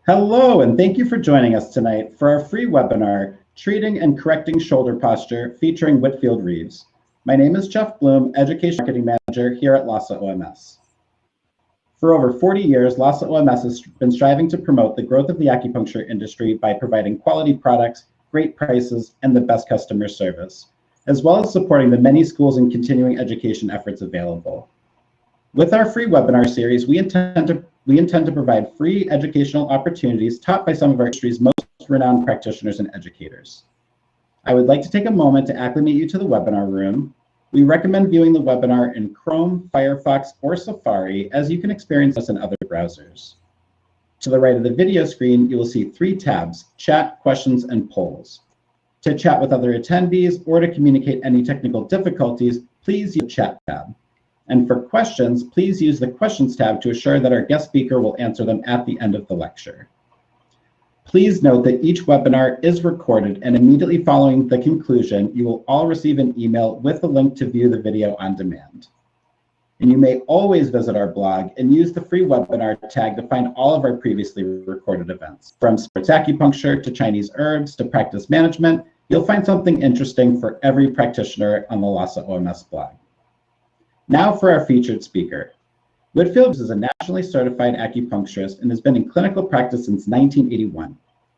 Hello, and thank you for joining us tonight for our free webinar, Treating and Correcting Shoulder Posture, featuring Whitfield Reaves. My name is Jeff Bloom, Education Marketing Manager here at L.A.C OMS. For over 40 years, L.A.C OMS has been striving to promote the growth of the acupuncture industry by providing quality products, great prices, and the best customer service, as well as supporting the many schools and continuing education efforts available. With our free webinar series, we intend to provide free educational opportunities taught by some of our industry's most renowned practitioners and educators. I would like to take a moment to acclimate you to the webinar room. We recommend viewing the webinar in Chrome, Firefox, or Safari, as you can experience this in other browsers. To the right of the video screen, you will see 3 tabs: Chat, Questions, and Polls. To chat with other attendees or to communicate any technical difficulties, please use the Chat tab. And for questions, please use the Questions tab to assure that our guest speaker will answer them at the end of the lecture. Please note that each webinar is recorded, and immediately following the conclusion, you will all receive an email with a link to view the video on demand. And you may always visit our blog and use the free webinar tag to find all of our previously recorded events. From sports acupuncture to Chinese herbs to practice management, you'll find something interesting for every practitioner on the L.A.C OMS blog. Now for our featured speaker. Whitfield is a nationally certified acupuncturist and has been in clinical practice since 1981.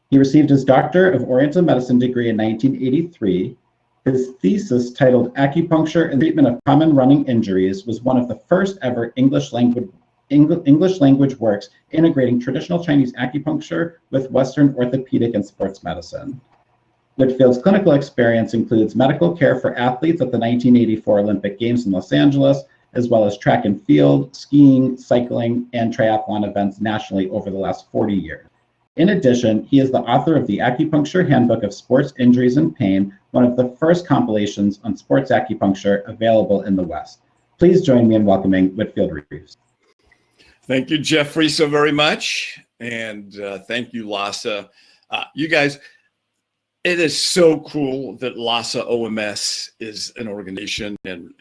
He received his Doctor of Oriental Medicine degree in 1983. His thesis, titled Acupuncture and Treatment of Common Running Injuries, was one of the first ever English language works integrating traditional Chinese acupuncture with Western orthopedic and sports medicine. Whitfield's clinical experience includes medical care for athletes at the 1984 Olympic Games in Los Angeles, as well as track and field, skiing, cycling, and triathlon events nationally over the last 40 years. In addition, he is the author of the Acupuncture Handbook of Sports Injuries and Pain, one of the first compilations on sports acupuncture available in the West. Please join me in welcoming Whitfield Reaves. Thank you, Jeffrey, so very much. And thank you, L.A.C. You guys, it is so cool that L.A.C OMS is an organization and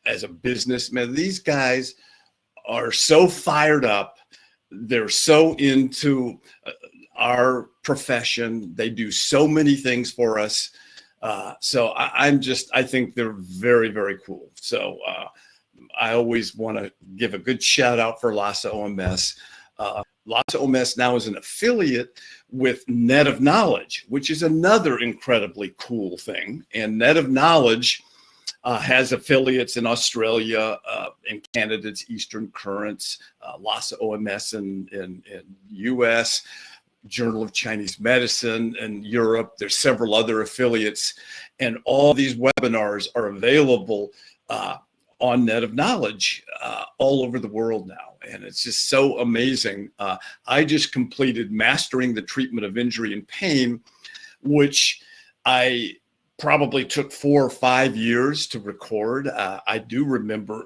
as a businessman. These guys are so fired up. They're so into our profession. They do so many things for us. So I think they're very, very cool. So I always want to give a good shout out for L.A.C OMS. L.A.C OMS now is an affiliate with Net of Knowledge, which is another incredibly cool thing. And Net of Knowledge has affiliates in Australia, in Canada's Eastern Currents, L.A.C OMS in US, Journal of Chinese Medicine in Europe. There's several other affiliates, and all these webinars are available on Net of Knowledge all over the world now. And it's just so amazing. I just completed Mastering the Treatment of Injury and Pain, which I probably took 4 or 5 years to record. I do remember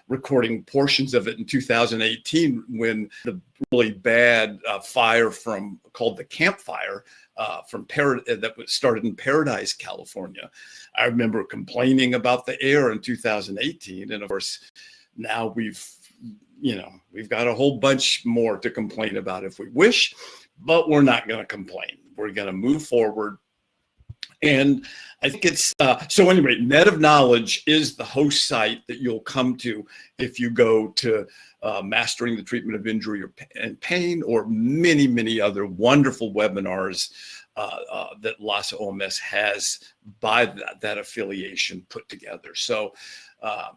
recording portions of it in 2018 when the really bad fire called the Camp Fire that started in Paradise, California. I remember complaining about the air in 2018, and of course now we've got a whole bunch more to complain about if we wish, but we're not going to complain. We're going to move forward. And I think it's, so anyway, Net of Knowledge is the host site that you'll come to if you go to Mastering the Treatment of Injury and Pain, or many, many other wonderful webinars that L.A.C OMS has by that affiliation put together. So,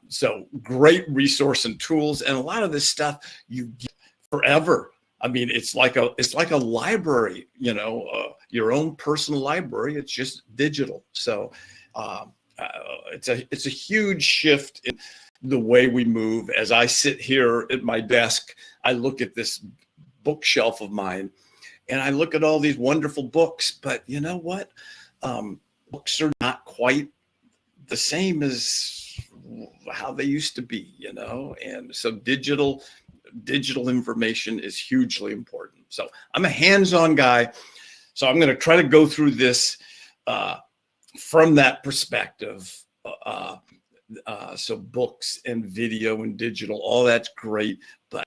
so great resource and tools, and a lot of this stuff you get forever. I mean, it's like a library, your own personal library. It's just digital. So it's a huge shift in the way we move. As I sit here at my desk, I look at this bookshelf of mine, and I look at all these wonderful books. But you know what? Books are not quite the same as how they used to be, and so digital information is hugely important. So I'm a hands-on guy. So I'm going to try to go through this from that perspective. So books and video and digital, all that's great. But,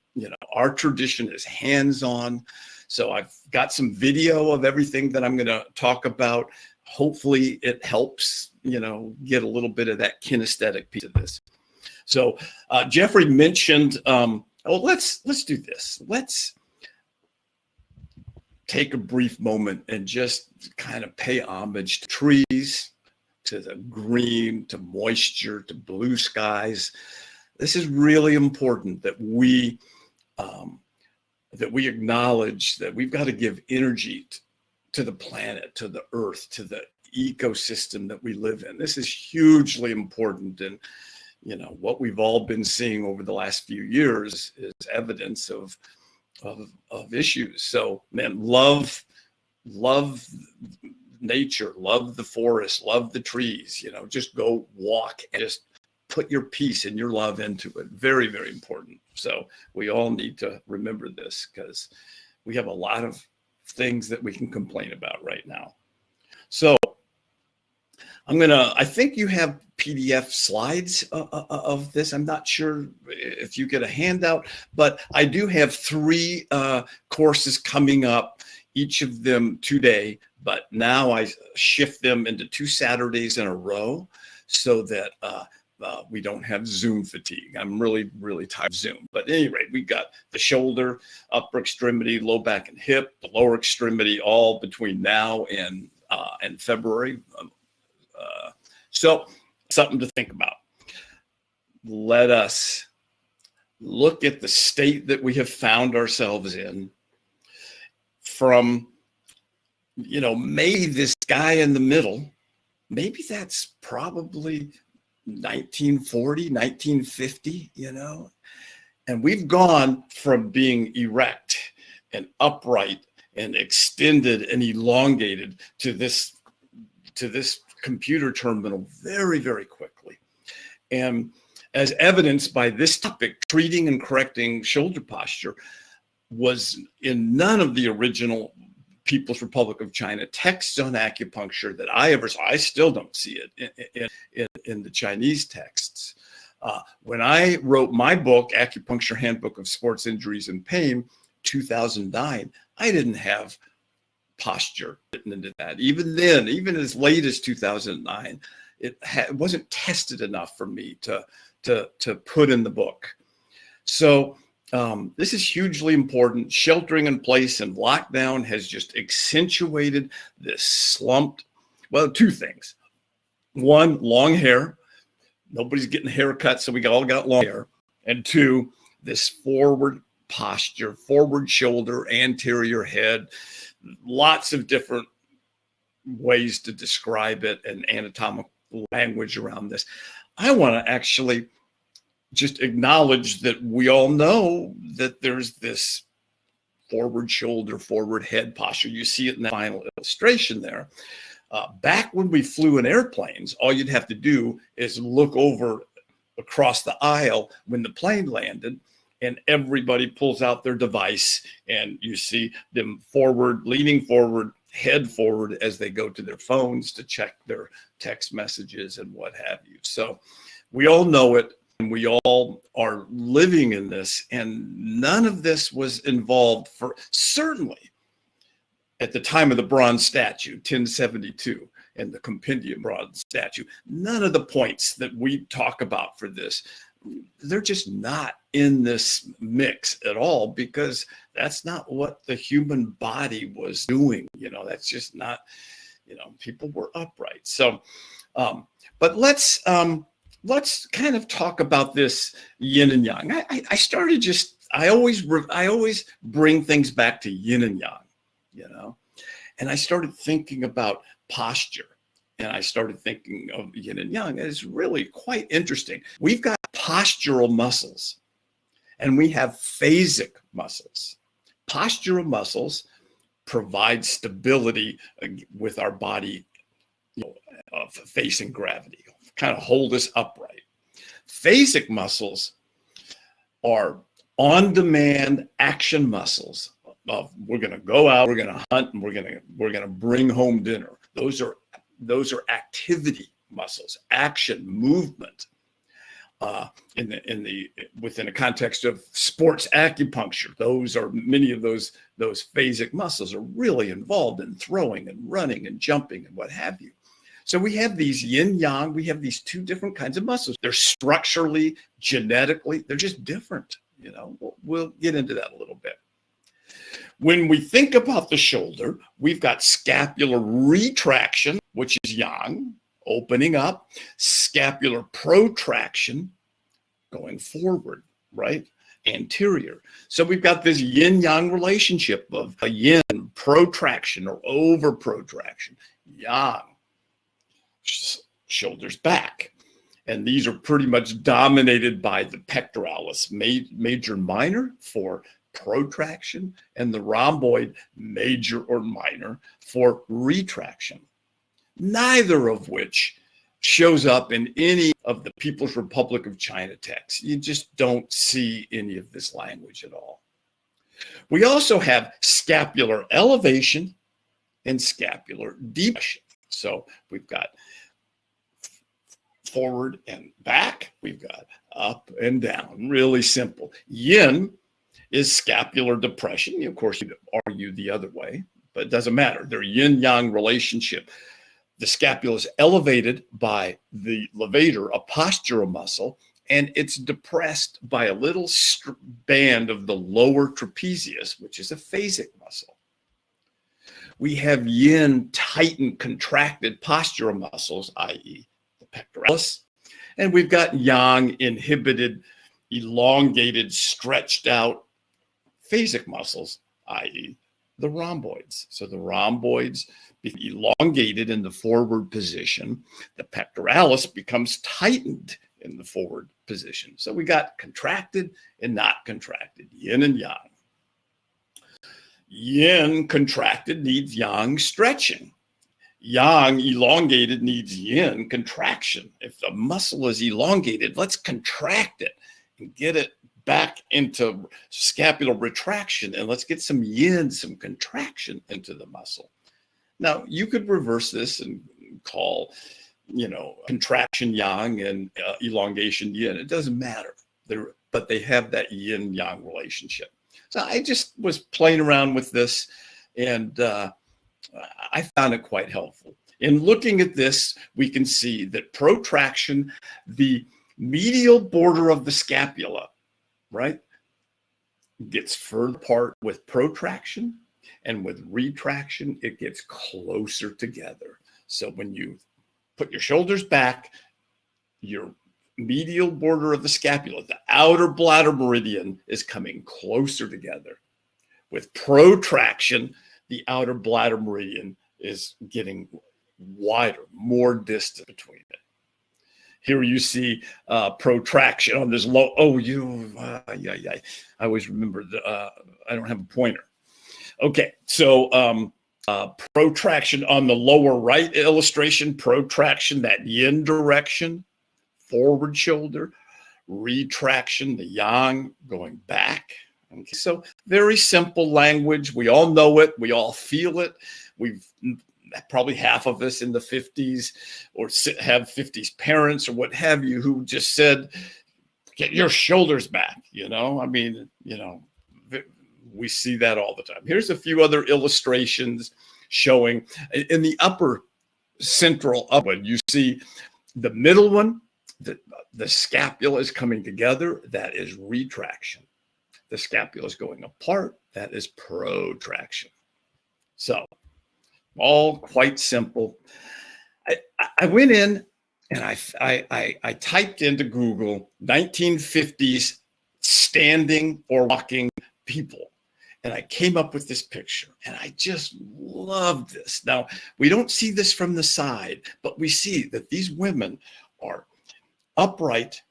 Our tradition is hands-on. So I've got some video of everything that I'm going to talk about. Hopefully it helps, get a little bit of that kinesthetic piece of this. So Jeffrey mentioned, let's do this. Let's take a brief moment and just kind of pay homage to trees, to the green, to moisture, to blue skies. This is really important that we acknowledge that we've got to give energy to the planet, to the earth, to the ecosystem that we live in. This is hugely important. And, what we've all been seeing over the last few years is evidence of issues. So, man, love nature, love the forest, love the trees, just go walk and just put your peace and your love into it. Very, very important. So we all need to remember this because we have a lot of things that we can complain about right now. So I think you have PDF slides of this. I'm not sure if you get a handout, but I do have 3 courses coming up, each of them today, but now I shift them into 2 Saturdays in a row so that we don't have Zoom fatigue. I'm really, really tired of Zoom. But at any rate, we got the shoulder, upper extremity, low back and hip, the lower extremity, all between now and February. So something to think about. Let us look at the state that we have found ourselves in from, maybe this guy in the middle, maybe that's probably 1940, 1950, and we've gone from being erect and upright and extended and elongated to this computer terminal very, very quickly. And as evidenced by this topic, treating and correcting shoulder posture was in none of the original People's Republic of China texts on acupuncture that I ever saw. I still don't see it in the Chinese texts. When I wrote my book, Acupuncture Handbook of Sports Injuries and Pain, 2009, I didn't have posture written into that. Even then, even as late as 2009, it wasn't tested enough for me to put in the book. So this is hugely important. Sheltering in place and lockdown has just accentuated this slumped, 2 things. 1, long hair. Nobody's getting haircuts, so we all got long hair. And 2, this forward posture, forward shoulder, anterior head, lots of different ways to describe it and anatomical language around this. I want to actually just acknowledge that we all know that there's this forward shoulder, forward head posture. You see it in the final illustration there. Back when we flew in airplanes, all you'd have to do is look over across the aisle when the plane landed, and everybody pulls out their device, and you see them forward, leaning forward, head forward as they go to their phones to check their text messages and what have you. So we all know it, and we all are living in this, and none of this was involved for certainly at the time of the bronze statue, 1072, and the compendium bronze statue. None of the points that we talk about for this, they're just not in this mix at all, because that's not what the human body was doing. That's just not, people were upright. So, but let's kind of talk about this yin and yang. I always bring things back to yin and yang, and I started thinking about posture. And I started thinking of yin and yang. It's really quite interesting. We've got postural muscles and we have phasic muscles. Postural muscles provide stability with our body, facing gravity, kind of hold us upright. Phasic muscles are on-demand action muscles of we're going to go out, we're going to hunt, and we're going to bring home dinner. Those are activity muscles, action, movement. within a context of sports acupuncture. Those are many of those phasic muscles are really involved in throwing and running and jumping and what have you. So we have these yin yang, we have these two different kinds of muscles. They're structurally, genetically, they're just different. You know, we'll get into that a little bit. When we think about the shoulder, we've got scapular retraction, which is yang, opening up, scapular protraction, going forward, right? Anterior. So we've got this yin-yang relationship of a yin protraction or over protraction, yang, shoulders back. And these are pretty much dominated by the pectoralis major minor for protraction and the rhomboid major or minor for retraction. Neither of which shows up in any of the People's Republic of China texts. You just don't see any of this language at all. We also have scapular elevation and scapular depression. So we've got forward and back, we've got up and down, really simple. Yin is scapular depression. Of course, you could argue the other way, but it doesn't matter. They're yin-yang relationship. The scapula is elevated by the levator, a postural muscle, and it's depressed by a little band of the lower trapezius, which is a phasic muscle. We have yin tightened, contracted postural muscles, i.e. the pectoralis, and we've got yang inhibited, elongated, stretched out phasic muscles, i.e. the rhomboids. So the rhomboids be elongated in the forward position. The pectoralis becomes tightened in the forward position. So we got contracted and not contracted, yin and yang. Yin contracted needs yang stretching. Yang elongated needs yin contraction. If the muscle is elongated, let's contract it and get it back into scapular retraction, and let's get some yin, some contraction into the muscle. Now, you could reverse this and call, you know, contraction yang and elongation yin. It doesn't matter. But they have that yin-yang relationship. So I just was playing around with this, and I found it quite helpful. In looking at this, we can see that protraction, the medial border of the scapula, right, gets further apart with protraction, and with retraction, it gets closer together. So when you put your shoulders back, your medial border of the scapula, the outer bladder meridian, is coming closer together. With protraction, the outer bladder meridian is getting wider, more distance between it. Here you see protraction on this low. Oh, I always remember I don't have a pointer. Okay, so protraction on the lower right illustration, protraction, that yin direction, forward shoulder, retraction, the yang going back. Okay, so very simple language. We all know it. We all feel it. We've probably half of us in the 50s or have 50s parents or what have you who just said, get your shoulders back. You know, I mean, you know, we see that all the time. Here's a few other illustrations showing in the upper central up one, you see the middle one, the scapula is coming together. That is retraction. The scapula is going apart. That is protraction. So all quite simple. I went in and I typed into Google 1950s standing or walking people. And I came up with this picture, and I just love this. Now, we don't see this from the side, but we see that these women are upright,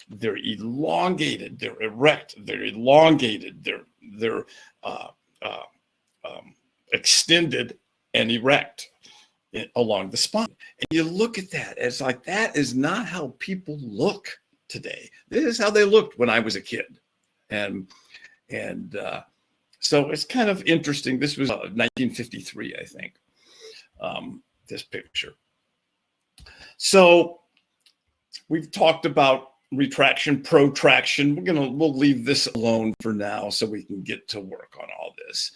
they're elongated, they're erect, they're elongated, they're extended and erect along the spine. And you look at that, it's like, that is not how people look today. This is how they looked when I was a kid. So it's kind of interesting. This was 1953, I think, this picture. So we've talked about retraction, protraction. We'll leave this alone for now so we can get to work on all this.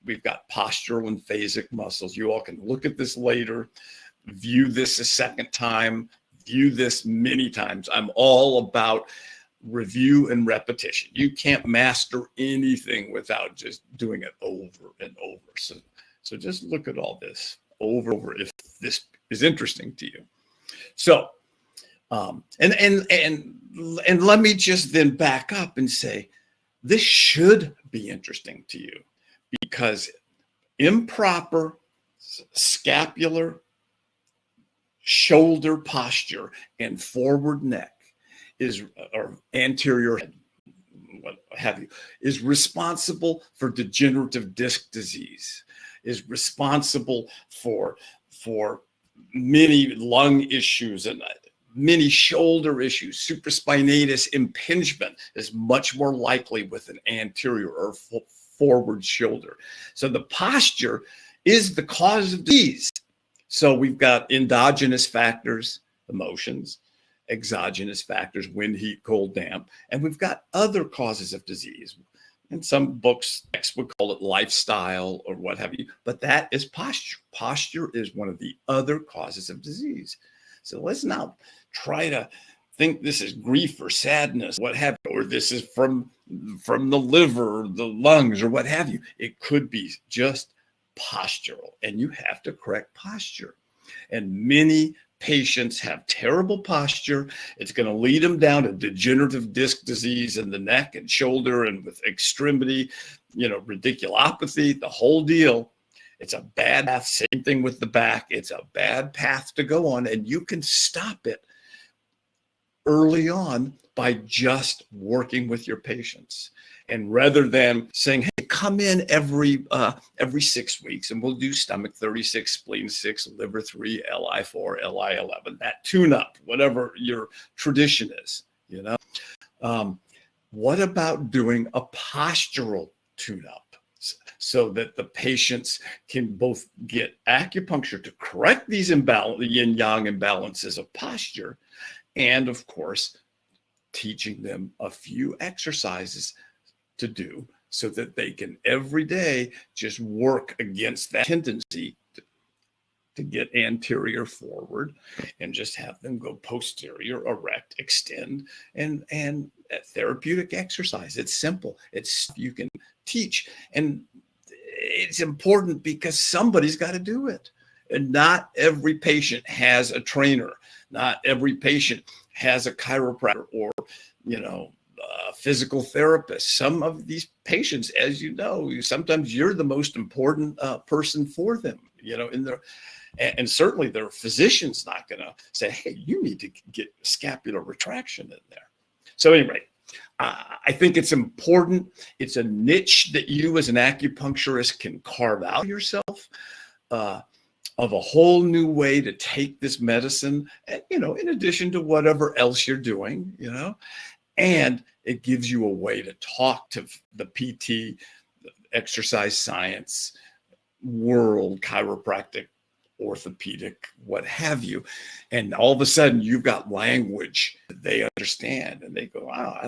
We've got postural and phasic muscles. You all can look at this later, view this a second time, view this many times. I'm all about review and repetition. You can't master anything without just doing it over and over. So just look at all this over and over if this is interesting to you. So, and let me just then back up and say, this should be interesting to you, because improper scapular shoulder posture and forward neck or anterior head, what have you, is responsible for degenerative disc disease, is responsible for many lung issues and many shoulder issues. Supraspinatus impingement is much more likely with an anterior or forward shoulder. So the posture is the cause of disease. So we've got endogenous factors, emotions, exogenous factors, wind, heat, cold, damp, and we've got other causes of disease. In some books, would call it lifestyle or what have you, but that is posture. Posture is one of the other causes of disease. So let's not try to think this is grief or sadness, what have you, or this is from the liver or the lungs or what have you. It could be just postural, and you have to correct posture. And many patients have terrible posture. It's going to lead them down to degenerative disc disease in the neck and shoulder, and with extremity, radiculopathy, the whole deal. It's a bad path. Same thing with the back. It's a bad path to go on, and you can stop it early on by just working with your patients. And rather than saying, hey, come in every 6 weeks and we'll do stomach 36, spleen 6, liver 3, Li4, Li11, that tune up, whatever your tradition is, what about doing a postural tune up so that the patients can both get acupuncture to correct these yin-yang imbalances of posture, and of course, teaching them a few exercises to do so that they can every day just work against that tendency to get anterior forward, and just have them go posterior, erect, extend, and therapeutic exercise. It's simple. It's you can teach, and it's important because somebody's got to do it. And not every patient has a trainer. Not every patient has a chiropractor or, physical therapist. Some of these patients, as you know, sometimes you're the most important person for them, and certainly their physician's not going to say, hey, you need to get scapular retraction in there. So anyway, I think it's important. It's a niche that you as an acupuncturist can carve out yourself of a whole new way to take this medicine, in addition to whatever else you're doing, and it gives you a way to talk to the PT, exercise science world, chiropractic, orthopedic, what have you. And all of a sudden you've got language that they understand, and they go, wow, I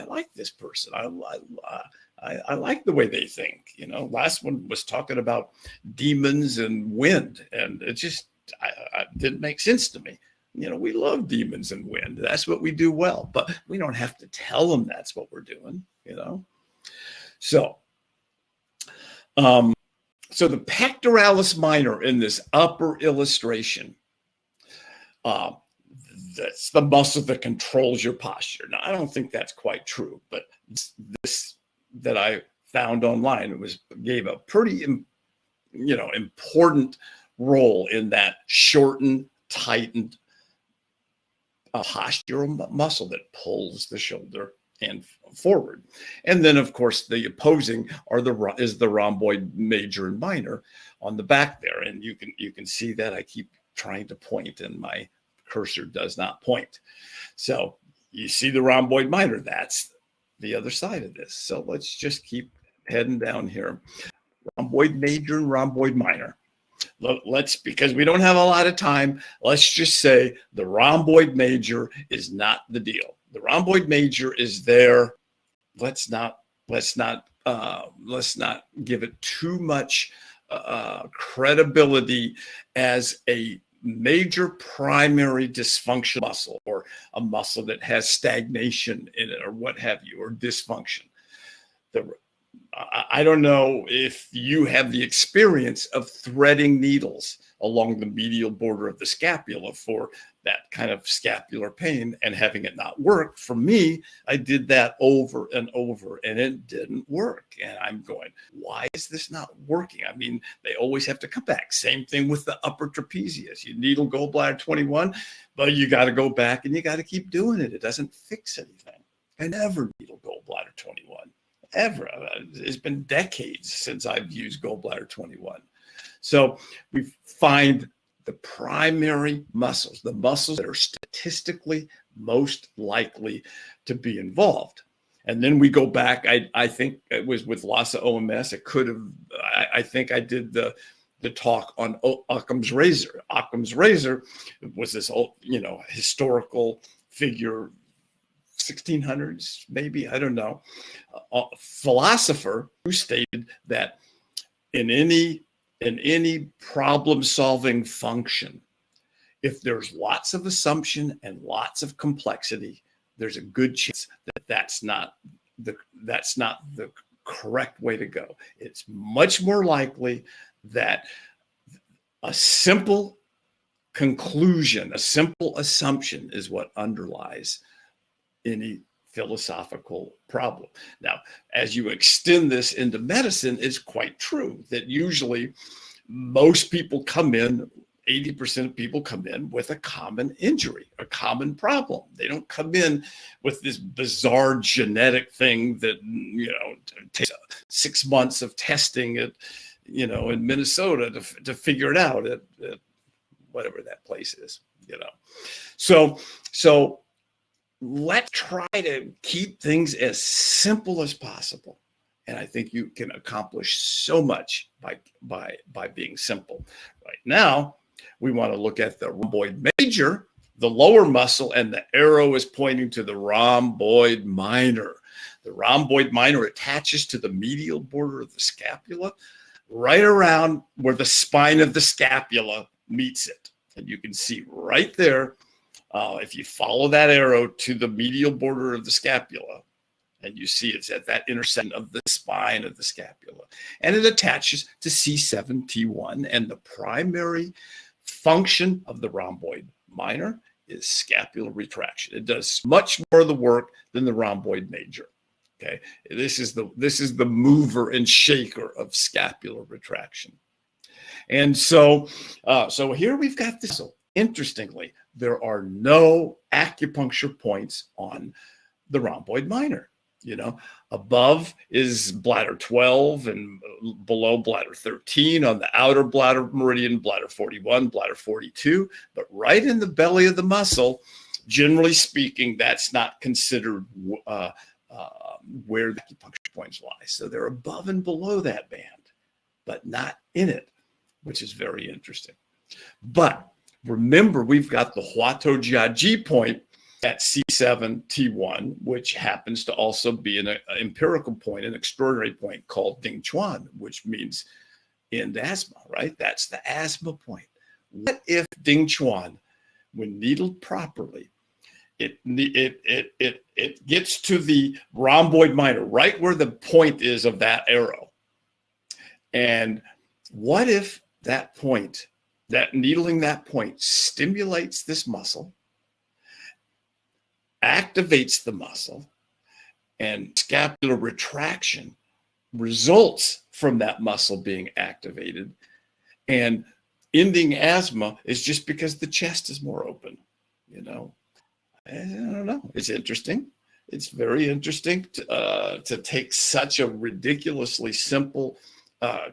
like this person. I like the way they think. Last one was talking about demons and wind, and it just I didn't make sense to me. We love demons and wind. That's what we do well, but we don't have to tell them that's what we're doing, So, so the pectoralis minor in this upper illustration, that's the muscle that controls your posture. Now, I don't think that's quite true, but this that I found online gave a pretty, important role in that shortened, tightened postural muscle that pulls the shoulder and forward. And then, of course, the opposing is the rhomboid major and minor on the back there. And you can see that I keep trying to point and my cursor does not point. So you see the rhomboid minor, that's the other side of this. So let's just keep heading down here. Rhomboid major and rhomboid minor. let's, because we don't have a lot of time, let's just say the rhomboid major is not the deal. The rhomboid major is there. Let's not give it too much credibility as a major primary dysfunction muscle, or a muscle that has stagnation in it, or what have you, or dysfunction. I don't know if you have the experience of threading needles along the medial border of the scapula for that kind of scapular pain and having it not work. For me, I did that over and over and it didn't work. And I'm going, why is this not working? I mean, they always have to come back. Same thing with the upper trapezius. You needle gallbladder 21, but you got to go back and you got to keep doing it. It doesn't fix anything. I never needle gallbladder 21. Ever. It's been decades since I've used gallbladder 21. So we find the primary muscles, the muscles that are statistically most likely to be involved. And then we go back. I think it was with L.A.C. OMS. It could have, I think I did the talk on Occam's razor. Occam's razor was this old, historical figure, 1600s, maybe, I don't know, a philosopher who stated that in any problem-solving function, if there's lots of assumption and lots of complexity, there's a good chance that that's not the correct way to go. It's much more likely that a simple conclusion, a simple assumption is what underlies any philosophical problem. Now, as you extend this into medicine, it's quite true that usually most people come in, 80% of people come in with a common injury, a common problem. They don't come in with this bizarre genetic thing that, takes 6 months of testing at, in Minnesota to figure it out at whatever that place is, So let's try to keep things as simple as possible. And I think you can accomplish so much by being simple. Right now, we want to look at the rhomboid major, the lower muscle, and the arrow is pointing to the rhomboid minor. The rhomboid minor attaches to the medial border of the scapula, right around where the spine of the scapula meets it. And you can see right there, if you follow that arrow to the medial border of the scapula, and you see it's at that intersection of the spine of the scapula, and it attaches to C7T1, and the primary function of the rhomboid minor is scapular retraction. It does much more of the work than the rhomboid major. Okay, this is the mover and shaker of scapular retraction. And so here we've got this. So interestingly, there are no acupuncture points on the rhomboid minor. Above is bladder 12 and below bladder 13, on the outer bladder meridian, bladder 41, bladder 42. But right in the belly of the muscle, generally speaking, that's not considered where the acupuncture points lie. So they're above and below that band, but not in it, which is very interesting. But remember, we've got the Huato Jiaji point at C7T1, which happens to also be an empirical point, an extraordinary point called Ding Chuan, which means end asthma, right? That's the asthma point. What if Ding Chuan, when needled properly, it gets to the rhomboid minor, right where the point is of that arrow? And what if that point, that needling that point, stimulates this muscle, activates the muscle, and scapular retraction results from that muscle being activated, and ending asthma is just because the chest is more open? I don't know. It's interesting. It's very interesting to take such a ridiculously simple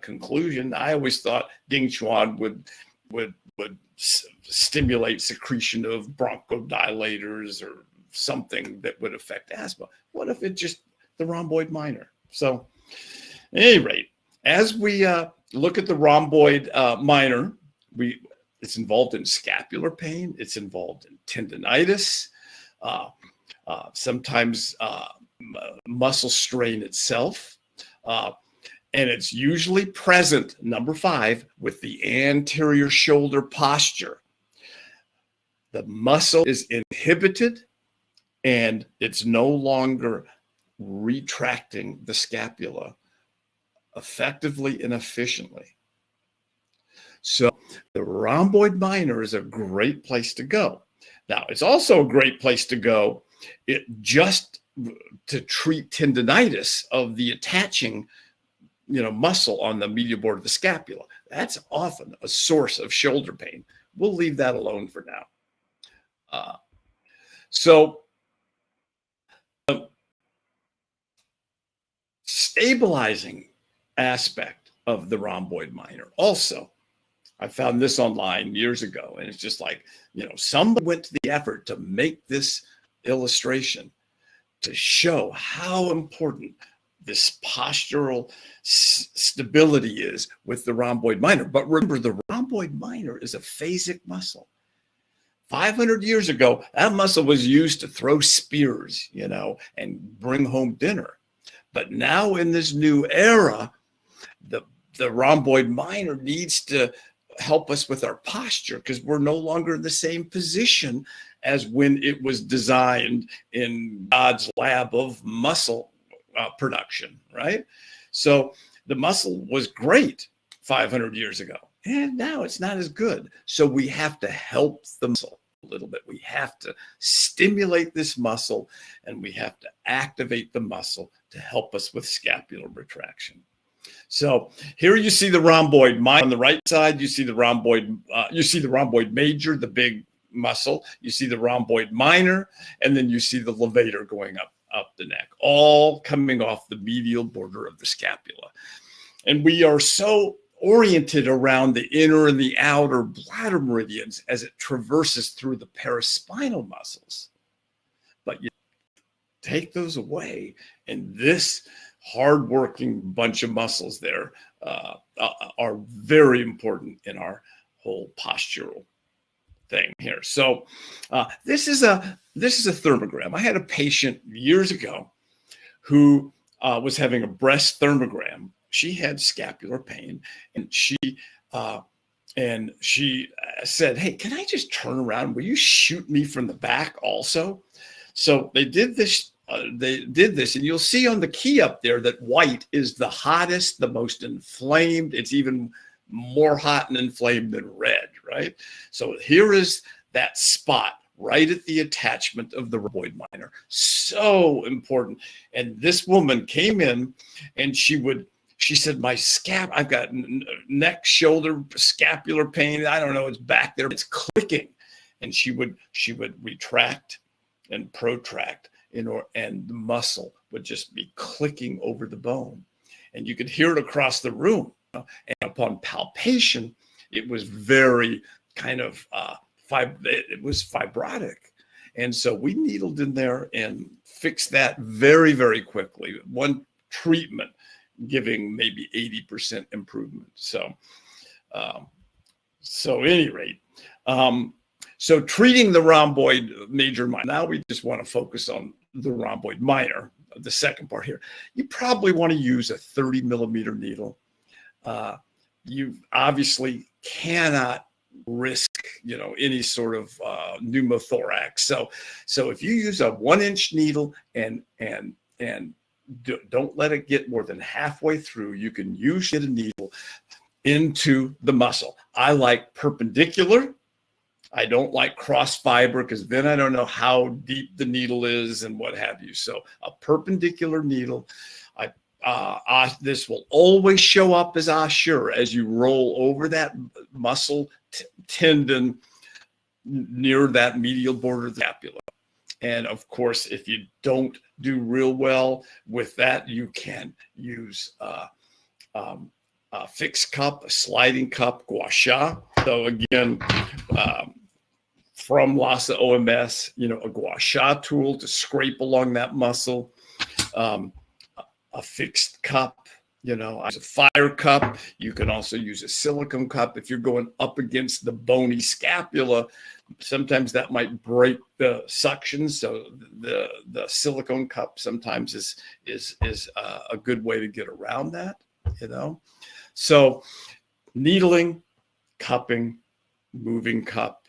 conclusion. I always thought Ding Chuan would stimulate secretion of bronchodilators or something that would affect asthma. What if it just the rhomboid minor? So, at any rate, as we look at the rhomboid minor. It's involved in scapular pain. It's involved in tendinitis, sometimes muscle strain itself. And it's usually present, number 5, with the anterior shoulder posture. The muscle is inhibited and it's no longer retracting the scapula effectively and efficiently. So the rhomboid minor is a great place to go. Now, it's also a great place to go just to treat tendinitis of the attaching muscle on the medial border of the scapula. That's often a source of shoulder pain. We'll leave that alone for now. So stabilizing aspect of the rhomboid minor also, I found this online years ago, and it's just like, somebody went to the effort to make this illustration to show how important this postural stability is with the rhomboid minor. But remember, the rhomboid minor is a phasic muscle. 500 years ago, that muscle was used to throw spears, and bring home dinner. But now in this new era, the rhomboid minor needs to help us with our posture because we're no longer in the same position as when it was designed in God's lab of muscle production, right? So the muscle was great 500 years ago, and now it's not as good. So we have to help the muscle a little bit. We have to stimulate this muscle, and we have to activate the muscle to help us with scapular retraction. So here you see the rhomboid minor. On the right side, you see the rhomboid major, the big muscle. You see the rhomboid minor, and then you see the levator going up the neck, all coming off the medial border of the scapula. And we are so oriented around the inner and the outer bladder meridians as it traverses through the paraspinal muscles. But you take those away, and this hardworking bunch of muscles there are very important in our whole postural thing here. So this is a thermogram. I had a patient years ago who was having a breast thermogram. She had scapular pain, and she said, "Hey, can I just turn around? Will you shoot me from the back also?" So they did this. And you'll see on the key up there that white is the hottest, the most inflamed. It's even more hot and inflamed than red, right? So here is that spot right at the attachment of the rhomboid minor. So important. And this woman came in, and she said, I've got neck, shoulder, scapular pain. I don't know, it's back there. It's clicking. And she would retract and protract, and the muscle would just be clicking over the bone. And you could hear it across the room. And upon palpation, it was very kind of, it was fibrotic. And so we needled in there and fixed that very, very quickly. One treatment giving maybe 80% improvement. So, at any rate, so treating the rhomboid major minor. Now we just want to focus on the rhomboid minor, the second part here. You probably want to use a 30 millimeter needle. You obviously cannot risk, any sort of pneumothorax. So if you use a 1-inch needle and don't let it get more than halfway through, you can get a needle into the muscle. I like perpendicular. I don't like cross fiber because then I don't know how deep the needle is and what have you. So a perpendicular needle, this will always show up as assure as you roll over that muscle tendon near that medial border of the scapula. And of course, if you don't do real well with that, you can use a fixed cup, a sliding cup, gua sha. So again, from L.Ac OMS, a gua sha tool to scrape along that muscle, a fixed cup, You know, as a fire cup, you can also use a silicone cup. If you're going up against the bony scapula, sometimes that might break the suction. So the silicone cup sometimes is a good way to get around that, you know. So needling, cupping, moving cup,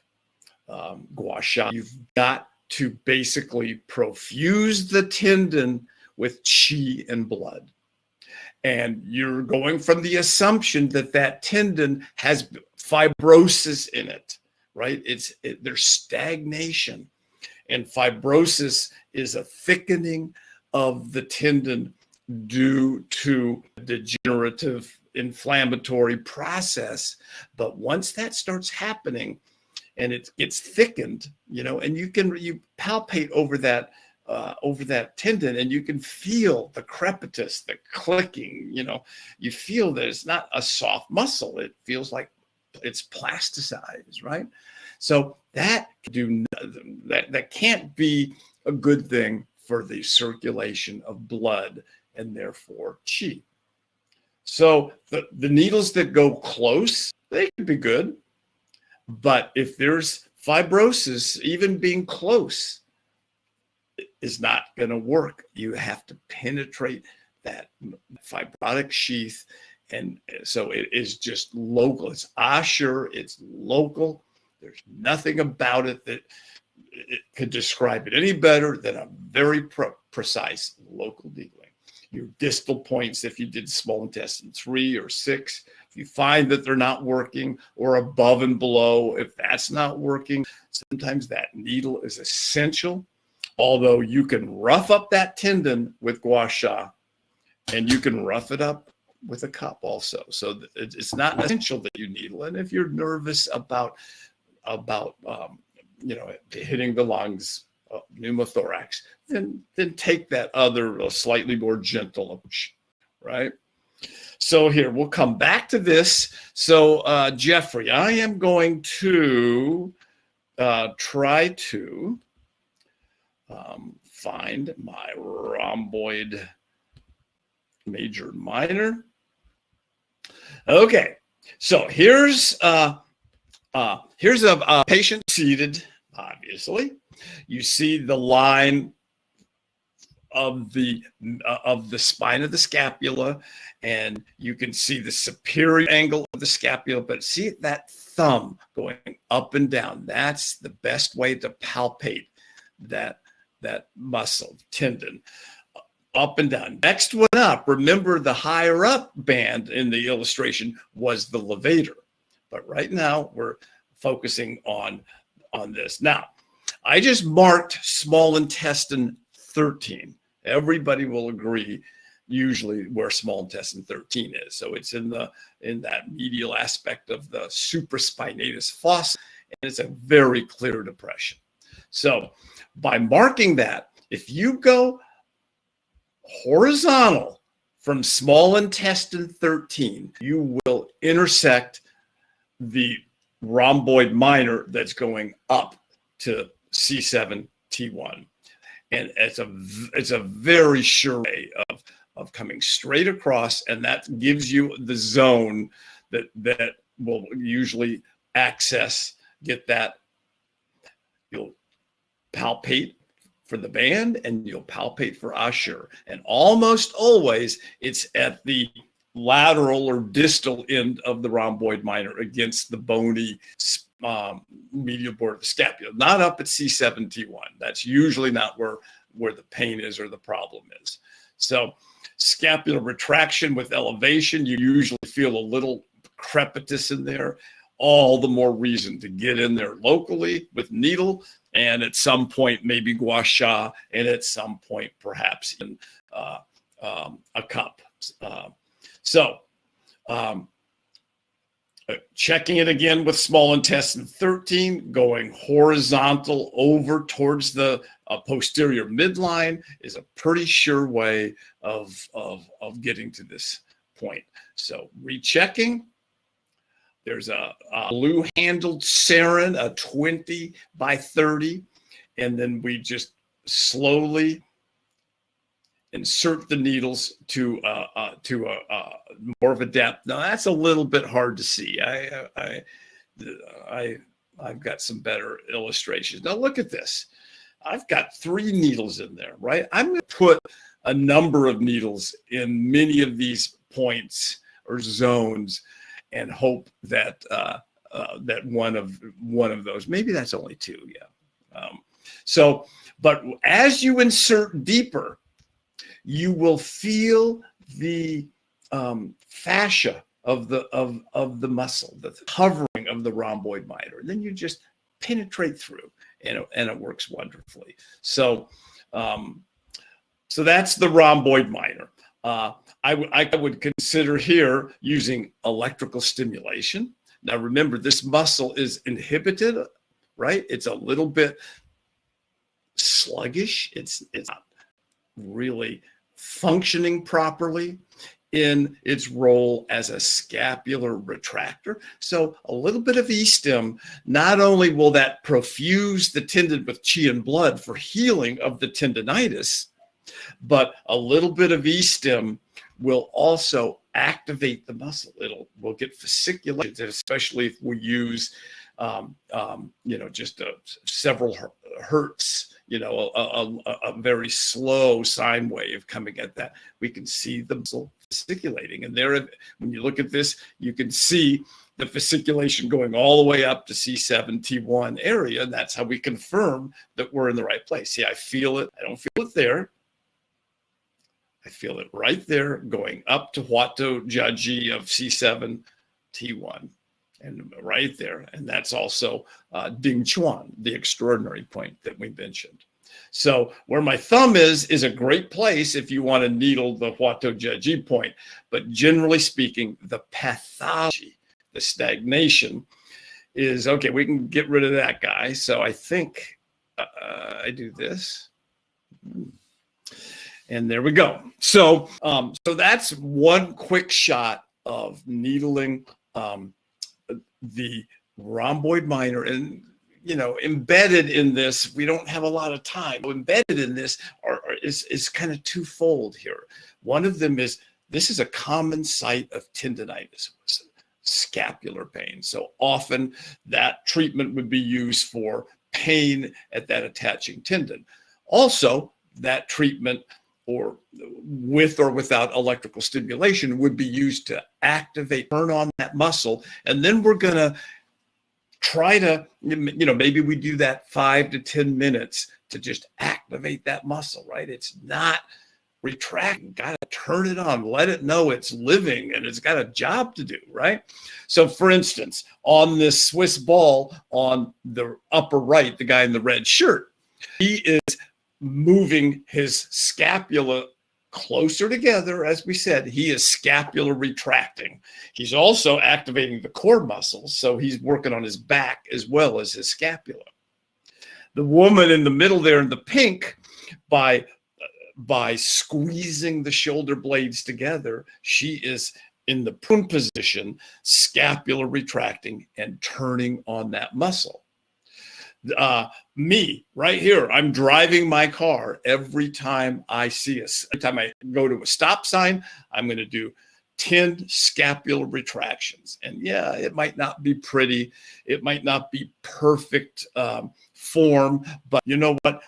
gua sha. You've got to basically perfuse the tendon with qi and blood. And you're going from the assumption that that tendon has fibrosis in it, right? There's stagnation. And fibrosis is a thickening of the tendon due to degenerative inflammatory process. But once that starts happening and it gets thickened, you know, and you palpate over that tendon and you can feel the crepitus, the clicking, you know, you feel that it's not a soft muscle. It feels like it's plasticized, right? So that can't be a good thing for the circulation of blood and therefore qi. So the needles that go close, they can be good. But if there's fibrosis, even being close is not going to work. You have to penetrate that fibrotic sheath. And so it is just local. It's assure, it's local. There's nothing about it that it could describe it any better than a very precise local needling. Your distal points, if you did small intestine 3 or 6, if you find that they're not working, or above and below, if that's not working, sometimes that needle is essential. Although you can rough up that tendon with gua sha, and you can rough it up with a cup also. So it's not essential that you needle. And if you're nervous about you know, hitting the lungs, pneumothorax, then take that other slightly more gentle approach, right? So here, we'll come back to this. So Jeffrey, I am going to try to find my rhomboid major minor. Okay, so here's a patient seated. Obviously, you see the line of the spine of the scapula, and you can see the superior angle of the scapula. But see that thumb going up and down. That's the best way to palpate that muscle tendon up and down. Next one up, remember the higher up band in the illustration was the levator, but right now we're focusing on this. Now, I just marked small intestine 13. Everybody will agree usually where small intestine 13 is. So it's in that medial aspect of the supraspinatus fossa, and it's a very clear depression. So by marking that, if you go horizontal from small intestine 13, you will intersect the rhomboid minor that's going up to C7, T1. And it's a very sure way of coming straight across, and that gives you the zone that will usually get that. You'll palpate for the band and you'll palpate for assure. And almost always it's at the lateral or distal end of the rhomboid minor against the bony medial border of the scapula, not up at C7, T1. That's usually not where the pain is or the problem is. So scapular retraction with elevation, you usually feel a little crepitus in there. All the more reason to get in there locally with needle, and at some point maybe gua sha, and at some point perhaps in a cup. Checking it again with small intestine 13, going horizontal over towards the posterior midline is a pretty sure way of getting to this point. So rechecking. There's a blue-handled sarin, a 20 by 30, and then we just slowly insert the needles to more of a depth. Now that's a little bit hard to see. I've got some better illustrations. Now look at this. I've got 3 needles in there, right? I'm going to put a number of needles in many of these points or zones and hope that that one of those, maybe that's only 2, yeah. But as you insert deeper, you will feel the fascia of the muscle, the covering of the rhomboid minor. And then you just penetrate through, and it works wonderfully. So that's the rhomboid minor. I would consider here using electrical stimulation. Now remember, this muscle is inhibited, right? It's a little bit sluggish. It's not really functioning properly in its role as a scapular retractor. So a little bit of E-stim, not only will that perfuse the tendon with chi and blood for healing of the tendinitis, but a little bit of E-stim will also activate the muscle. We'll get fasciculated, especially if we use, just several hertz, a very slow sine wave coming at that. We can see the muscle fasciculating. And there, when you look at this, you can see the fasciculation going all the way up to C7, T1 area. And that's how we confirm that we're in the right place. See, I feel it. I don't feel it there. I feel it right there going up to Huato Jiaji of C7, T1. And right there. And that's also Ding Chuan, the extraordinary point that we mentioned. So where my thumb is a great place if you want to needle the Huato Jiaji point. But generally speaking, the pathology, the stagnation is, okay, we can get rid of that guy. So I think I do this. And there we go. So that's one quick shot of needling the rhomboid minor. And embedded in this, we don't have a lot of time. Embedded in this is kind of twofold here. One of them is, this is a common site of tendinitis, scapular pain. So often that treatment would be used for pain at that attaching tendon. Also, that treatment, or with or without electrical stimulation, would be used to activate, turn on that muscle. And then we're going to try to, maybe we do that 5 to 10 minutes to just activate that muscle, right? It's not retracting. Got to turn it on, let it know it's living and it's got a job to do, right? So for instance, on this Swiss ball on the upper right, the guy in the red shirt, he is moving his scapula closer together. As we said, he is scapular retracting. He's also activating the core muscles, so he's working on his back as well as his scapula. The woman in the middle there in the pink, by squeezing the shoulder blades together, she is in the prune position, scapular retracting and turning on that muscle. Me right here, I'm driving my car. Every time I go to a stop sign, I'm going to do 10 scapular retractions. And yeah, it might not be pretty, it might not be perfect form, but you know what?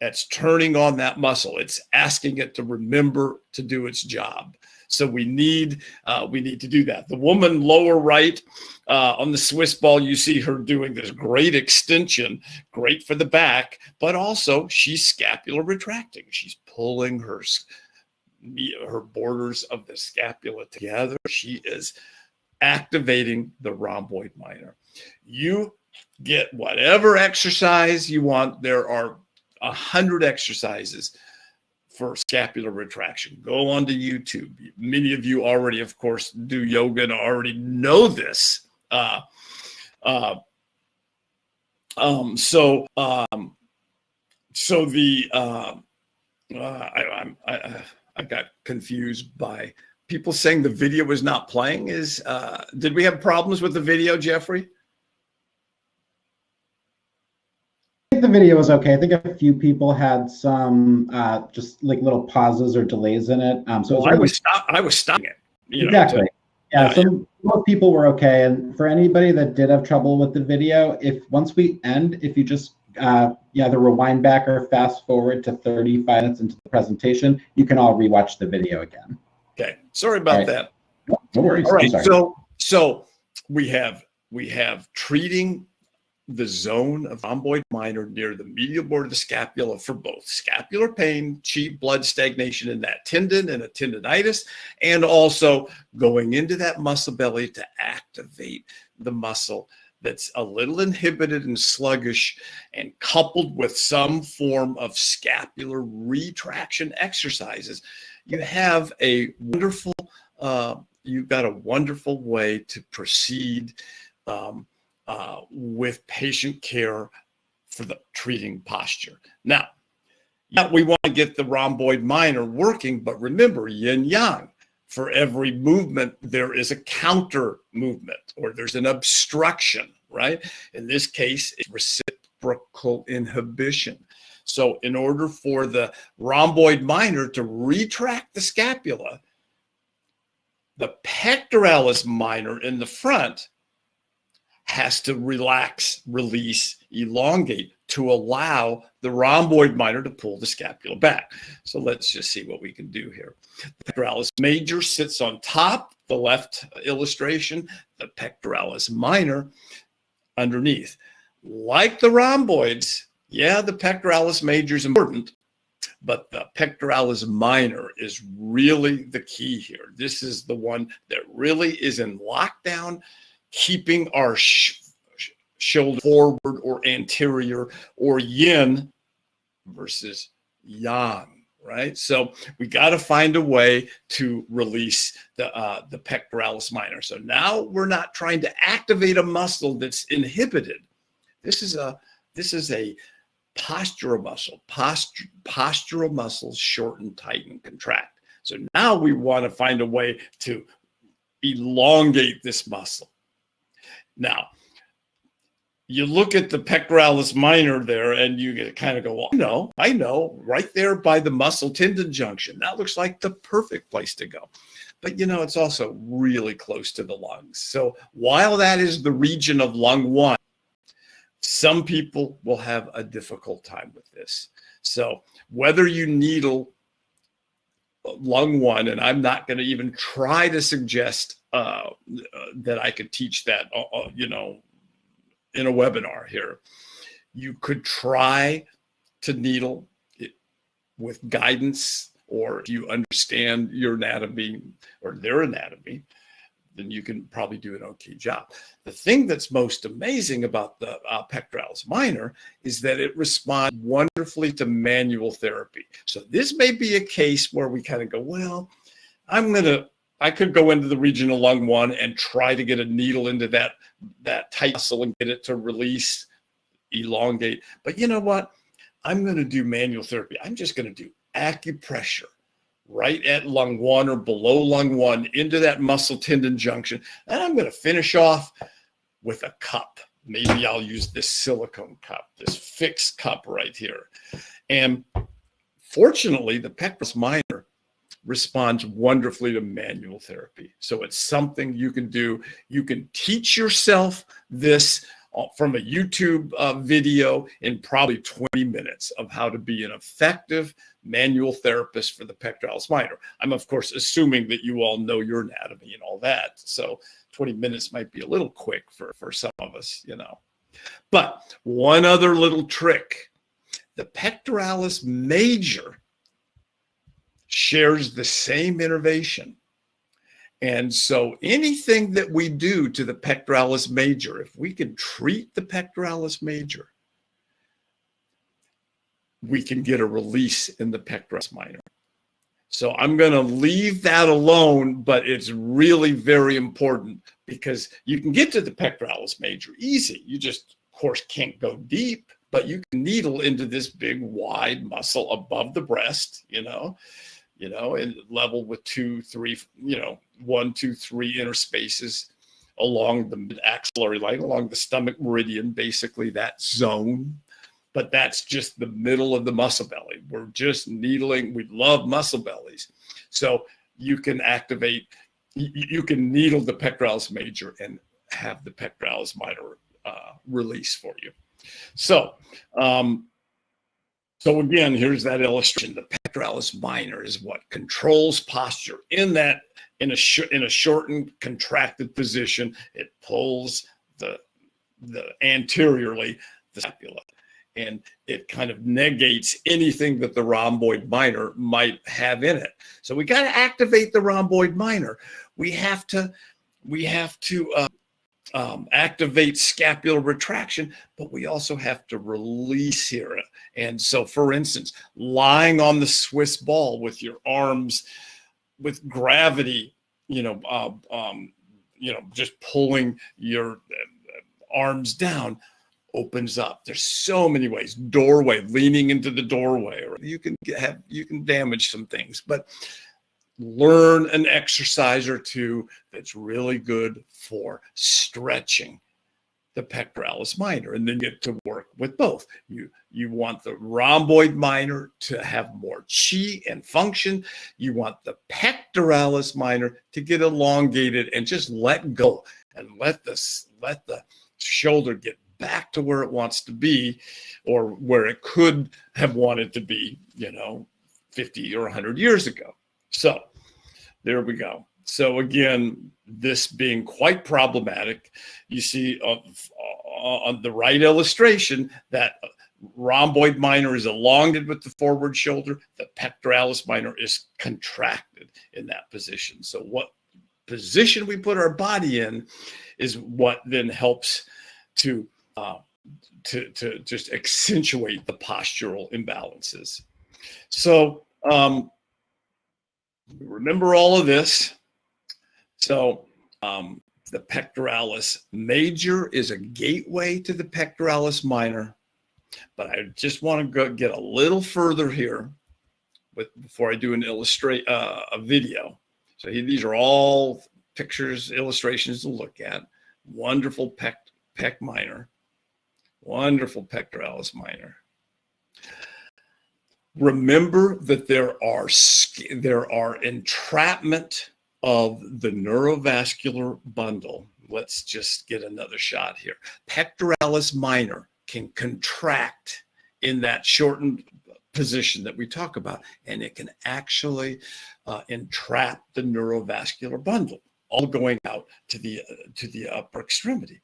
That's turning on that muscle. It's asking it to remember to do its job. So we need to do that. The woman lower right on the Swiss ball, you see her doing this great extension, great for the back, but also she's scapular retracting. She's pulling her borders of the scapula together. She is activating the rhomboid minor. You get whatever exercise you want. There are 100 exercises for scapular retraction. Go onto YouTube. Many of you already, of course, do yoga and already know this. I got confused by people saying the video was not playing. Did we have problems with the video, Jeffrey? the video was okay. I think a few people had some just like little pauses or delays in it. So well, I was stopping it. Exactly. Yeah, most people were okay. And for anybody that did have trouble with the video, once we end, if you just either rewind back or fast forward to 35 minutes into the presentation, you can all rewatch the video again. Okay. Sorry about that. No worries. All right. So we have treating the zone of rhomboid minor near the medial border of the scapula for both scapular pain, cheap blood stagnation in that tendon and a tendonitis, and also going into that muscle belly to activate the muscle that's a little inhibited and sluggish, and coupled with some form of scapular retraction exercises, you have a wonderful, you've got a wonderful way to proceed with patient care for the treating posture. Now, we want to get the rhomboid minor working, but remember, yin yang. For every movement, there is a counter movement, or there's an obstruction, right? In this case, it's reciprocal inhibition. So in order for the rhomboid minor to retract the scapula, the pectoralis minor in the front has to relax, release, elongate to allow the rhomboid minor to pull the scapula back. So let's just see what we can do here. The pectoralis major sits on top, the left illustration, the pectoralis minor underneath. Like the rhomboids, the pectoralis major is important, but the pectoralis minor is really the key here. This is the one that really is in lockdown, keeping our shoulder forward or anterior, or yin versus yang, right? So we got to find a way to release the pectoralis minor. So now we're not trying to activate a muscle that's inhibited. This is a postural muscle. Postural muscles shorten, tighten, contract. So now we want to find a way to elongate this muscle. Now, you look at the pectoralis minor there and you kind of go, well, I know, right there by the muscle tendon junction. That looks like the perfect place to go. But, it's also really close to the lungs. So while that is the region of lung 1, some people will have a difficult time with this. So whether you needle lung 1, and I'm not going to even try to suggest that I could teach that, in a webinar here. You could try to needle it with guidance, or if you understand your anatomy or their anatomy, then you can probably do an okay job. The thing that's most amazing about the pectoralis minor is that it responds wonderfully to manual therapy. So this may be a case where we kind of go, well, I could go into the region of lung 1 and try to get a needle into that tight muscle and get it to release, elongate. But you know what? I'm going to do manual therapy. I'm just going to do acupressure right at lung 1 or below lung 1 into that muscle tendon junction. And I'm going to finish off with a cup. Maybe I'll use this silicone cup, this fixed cup right here. And fortunately, the pectoralis minor responds wonderfully to manual therapy. So it's something you can do. You can teach yourself this from a YouTube video in probably 20 minutes of how to be an effective manual therapist for the pectoralis minor. I'm, of course, assuming that you all know your anatomy and all that. So 20 minutes might be a little quick for some of us, But one other little trick, the pectoralis major shares the same innervation. And so anything that we do to the pectoralis major, if we can treat the pectoralis major, we can get a release in the pectoralis minor. So I'm going to leave that alone, but it's really very important because you can get to the pectoralis major easy. You just, of course, can't go deep, but you can needle into this big, wide muscle above the breast, and level with 2, 3, 1, 2, 3 interspaces along the mid-axillary line, along the stomach meridian, basically that zone. but that's just the middle of the muscle belly. We're just needling. We love muscle bellies. So you can activate, you can needle the pectoralis major and have the pectoralis minor release for you. So, so again, here's that illustration. The pectoralis minor is what controls posture. In a shortened, contracted position, it pulls the anteriorly the scapula, and it kind of negates anything that the rhomboid minor might have in it. So we got to activate the rhomboid minor. We have to activate scapular retraction, but we also have to release here. And so, for instance, lying on the Swiss ball with your arms with gravity, just pulling your arms down opens up. There's so many ways. Doorway, leaning into the doorway, or you can damage some things, but learn an exercise or two that's really good for stretching the pectoralis minor, and then get to work with both. You want the rhomboid minor to have more chi and function. You want the pectoralis minor to get elongated and just let go and let the shoulder get back to where it wants to be, or where it could have wanted to be, 50 or 100 years ago. So there we go. So again, this being quite problematic, you see on the right illustration that rhomboid minor is elongated with the forward shoulder. The pectoralis minor is contracted in that position. So what position we put our body in is what then helps to just accentuate the postural imbalances. So remember all of this. So the pectoralis major is a gateway to the pectoralis minor, but I just want to get a little further here before I do a video. So these are all pictures, illustrations to look at. Wonderful pec minor, wonderful pectoralis minor. Remember that there are entrapment of the neurovascular bundle. Let's just get another shot here. Pectoralis minor can contract in that shortened position that we talk about, and it can actually entrap the neurovascular bundle, all going out to the upper extremity.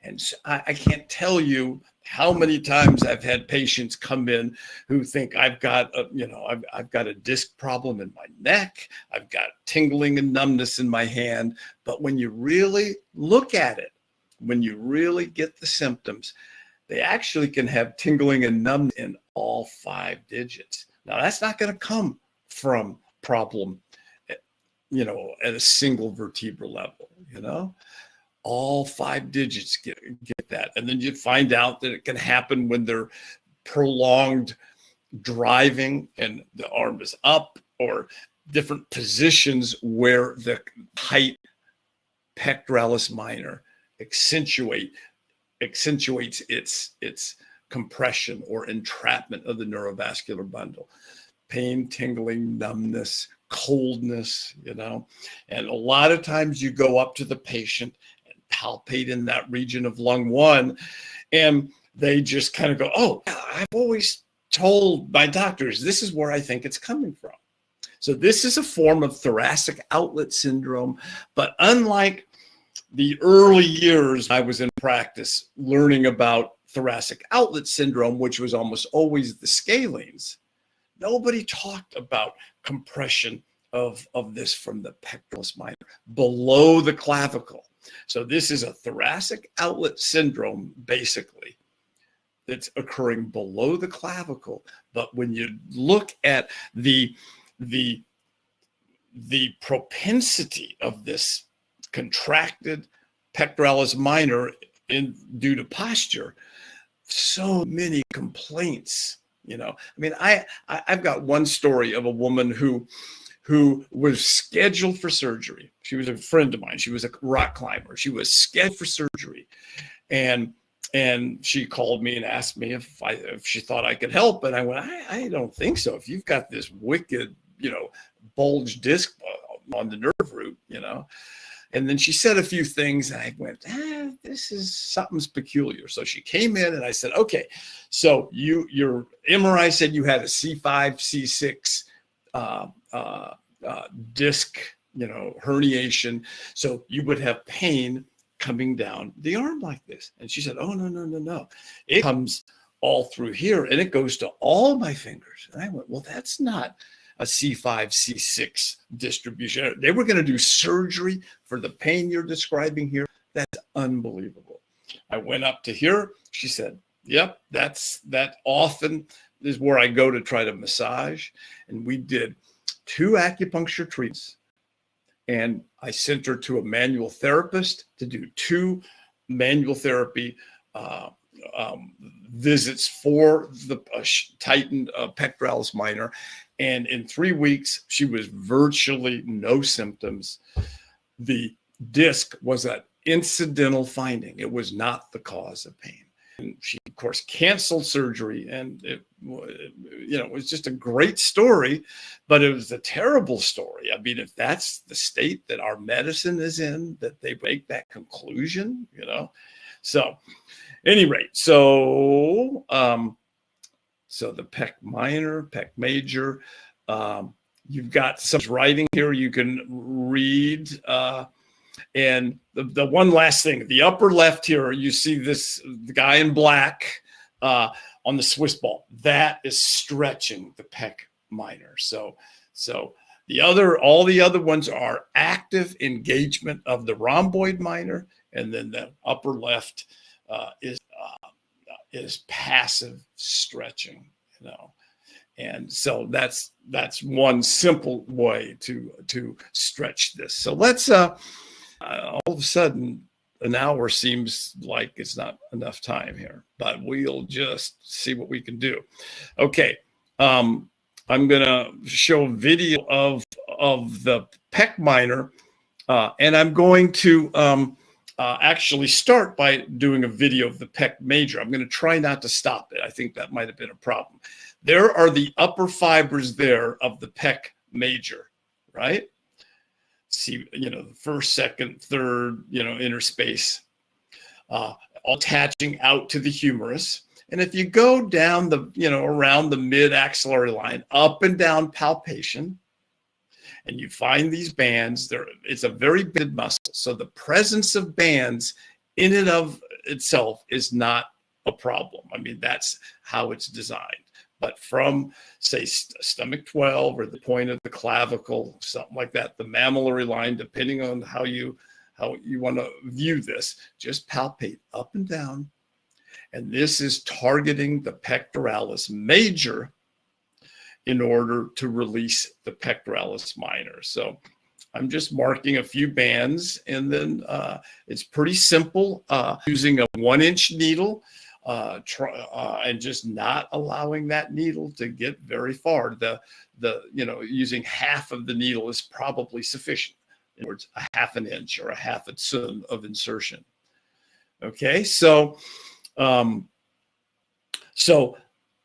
And so I can't tell you how many times I've had patients come in who think I've got a disc problem in my neck, I've got tingling and numbness in my hand. But when you really look at it, when you really get the symptoms, they actually can have tingling and numbness in all 5 digits. Now that's not going to come from problem, at a single vertebral level, all 5 digits get that. And then you find out that it can happen when they're prolonged driving and the arm is up, or different positions where the height pectoralis minor accentuates its compression or entrapment of the neurovascular bundle. Pain, tingling, numbness, coldness, and a lot of times you go up to the patient and palpate in that region of lung 1, and they just kind of go, oh, I've always told my doctors this is where I think it's coming from. So this is a form of thoracic outlet syndrome, but unlike the early years I was in practice learning about thoracic outlet syndrome, which was almost always the scalenes, nobody talked about compression of this from the pectoralis minor below the clavicle. So this is a thoracic outlet syndrome, basically, that's occurring below the clavicle. But when you look at the propensity of this contracted pectoralis minor due to posture, so many complaints. I've got one story of a woman who was scheduled for surgery. She was a friend of mine. She was a rock climber. She was scheduled for surgery, and And she called me and asked me if she thought I could help. And I went, I don't think so. If you've got this wicked, bulge disc on the nerve root, And then she said a few things, and I went, this is something's peculiar. So she came in, and I said, okay, so your MRI said you had a C5, C6 disc, herniation. So you would have pain coming down the arm like this. And she said, oh, no. It comes all through here, and it goes to all my fingers. And I went, well, that's not a C5, C6 distribution. They were going to do surgery for the pain you're describing here. That's unbelievable. I went up to here. She said, yep, that often is where I go to try to massage. And we did 2 acupuncture treatments. And I sent her to a manual therapist to do 2 manual therapy visits for the tightened pectoralis minor. And in 3 weeks, she was virtually no symptoms. The disc was an incidental finding. It was not the cause of pain. And she, of course, canceled surgery. And it was just a great story, but it was a terrible story. I mean, if that's the state that our medicine is in, that they make that conclusion, So, any rate, so the pec minor, pec major, you've got some writing here you can read. And the one last thing, the upper left here, you see the guy in black on the Swiss ball. That is stretching the pec minor. So all the other ones are active engagement of the rhomboid minor, and then the upper left is passive stretching, And so that's one simple way to stretch this. So let's all of a sudden an hour seems like it's not enough time here, but we'll just see what we can do. Okay. I'm gonna show a video of the pec minor, and I'm going to actually start by doing a video of the pec major. I'm going to try not to stop it. I think that might have been a problem. There are the upper fibers there of the pec major, right? See, the first, second, third, inner space, all attaching out to the humerus. And if you go down around the mid-axillary line, up and down palpation, and you find these bands, it's a very big muscle. So the presence of bands in and of itself is not a problem. I mean, that's how it's designed. But from, say, stomach 12 or the point of the clavicle, something like that, the mammillary line, depending on how you want to view this, just palpate up and down. And this is targeting the pectoralis major in order to release the pectoralis minor. So I'm just marking a few bands, and then it's pretty simple, using a 1-inch needle, and just not allowing that needle to get very far. Using half of the needle is probably sufficient. In other words, a 1/2 inch or a 1/2 cun of insertion. Okay, so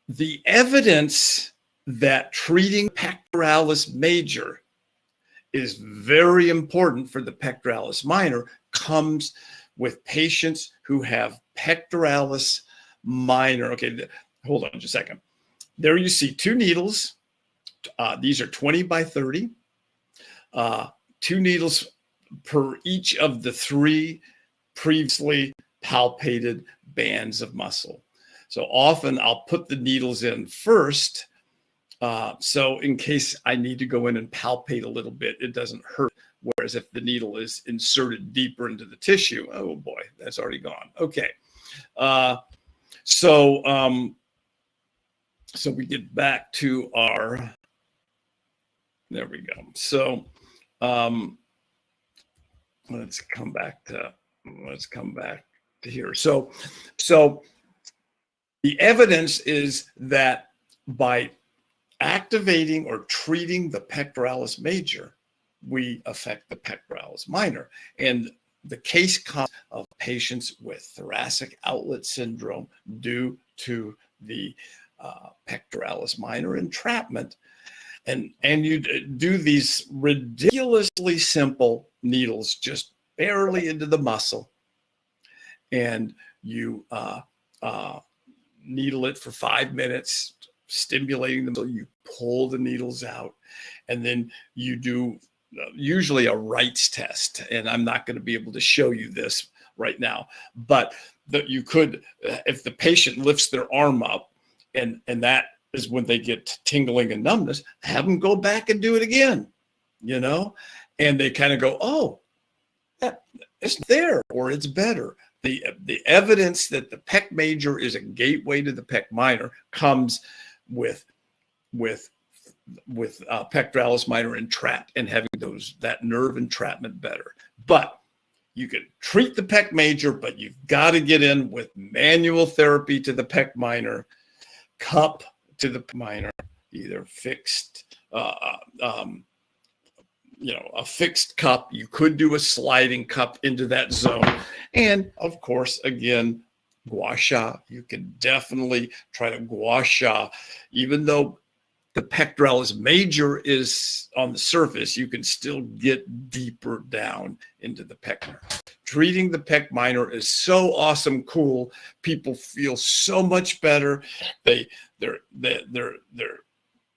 the evidence that treating pectoralis major is very important for the pectoralis minor comes with patients who have pectoralis minor. Okay, hold on just a second. There you see 2 needles. These are 20 by 30. 2 needles per each of the 3 previously palpated bands of muscle. So often I'll put the needles in first. So in case I need to go in and palpate a little bit, it doesn't hurt. Whereas if the needle is inserted deeper into the tissue, oh boy, that's already gone. Okay. So we get back to our, there we go. So let's come back to here. So the evidence is that by activating or treating the pectoralis major, we affect the pectoralis minor. And the case comes of patients with thoracic outlet syndrome due to the pectoralis minor entrapment. And you do these ridiculously simple needles just barely into the muscle, and you needle it for 5 minutes, stimulating them. So you pull the needles out, and then you do usually a Wright's test. And I'm not going to be able to show you this right now, but that you could, if the patient lifts their arm up, and that is when they get tingling and numbness, have them go back and do it again, you know, and they kind of go, oh, it's there, or it's better. The evidence that the pec major is a gateway to the pec minor comes with pectoralis minor entrapped and having that nerve entrapment better. But you can treat the pec major, but you've got to get in with manual therapy to the pec minor, cup to the minor, either fixed, a fixed cup. You could do a sliding cup into that zone. And of course, again, gua sha. You can definitely try to gua sha. Even though the pectoralis major is on the surface, you can still get deeper down into the pec minor. Treating the pec minor is so awesome, cool. People feel so much better. Their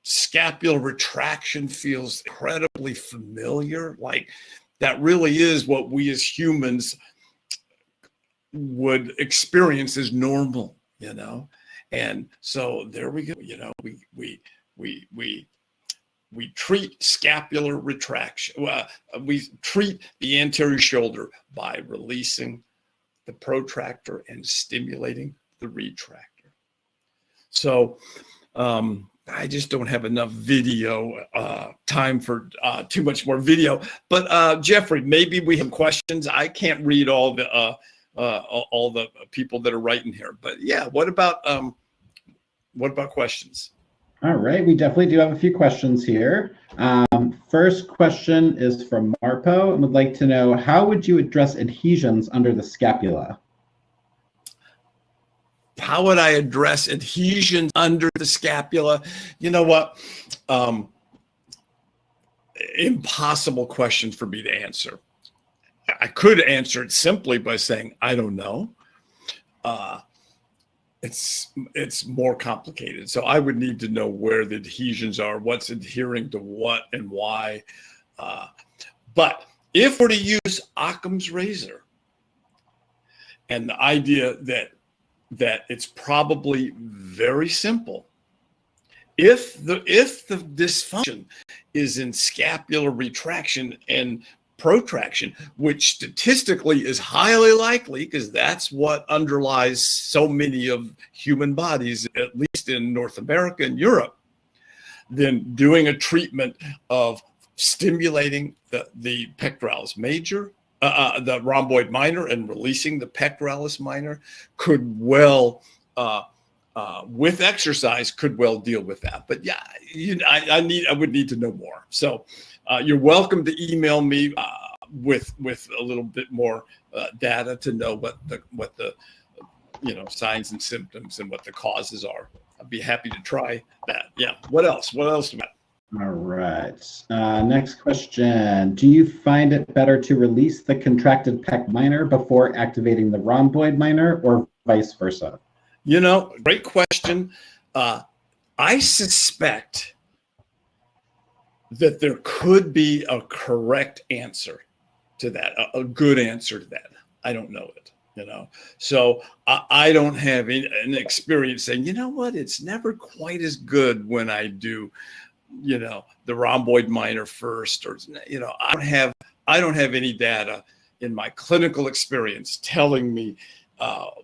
scapular retraction feels incredibly familiar. Like that really is what we as humans would experience as normal, you know? And so there we go. You know, we treat scapular retraction. We treat the anterior shoulder by releasing the protractor and stimulating the retractor. So I just don't have enough video time for too much more video. But Jeffrey, maybe we have questions. I can't read all the people that are writing here. But yeah, what about questions? All right, we definitely do have a few questions here. First question is from Marpo and would like to know, how would you address adhesions under the scapula? How would I address adhesions under the scapula? You know what? Impossible question for me to answer. I could answer it simply by saying, I don't know. It's more complicated. So I would need to know where the adhesions are, what's adhering to what and why. But if we're to use Occam's razor, and the idea that it's probably very simple, if the dysfunction is in scapular retraction and protraction, which statistically is highly likely because that's what underlies so many of human bodies, at least in North America and Europe, then doing a treatment of stimulating the pectoralis major, the rhomboid minor, and releasing the pectoralis minor could well, with exercise, could well deal with that. But yeah, I would need to know more. So you're welcome to email me with a little bit more data to know what the signs and symptoms and what the causes are. I'd be happy to try that. Yeah. What else? What else? All right. Next question. Do you find it better to release the contracted pec minor before activating the rhomboid minor, or vice versa? You know, great question. I suspect that there could be a correct answer to that, a good answer to that. I don't know it, you know. So I don't have an experience saying, you know what, it's never quite as good when I do, you know, the rhomboid minor first, or, you know, I don't have any data in my clinical experience telling me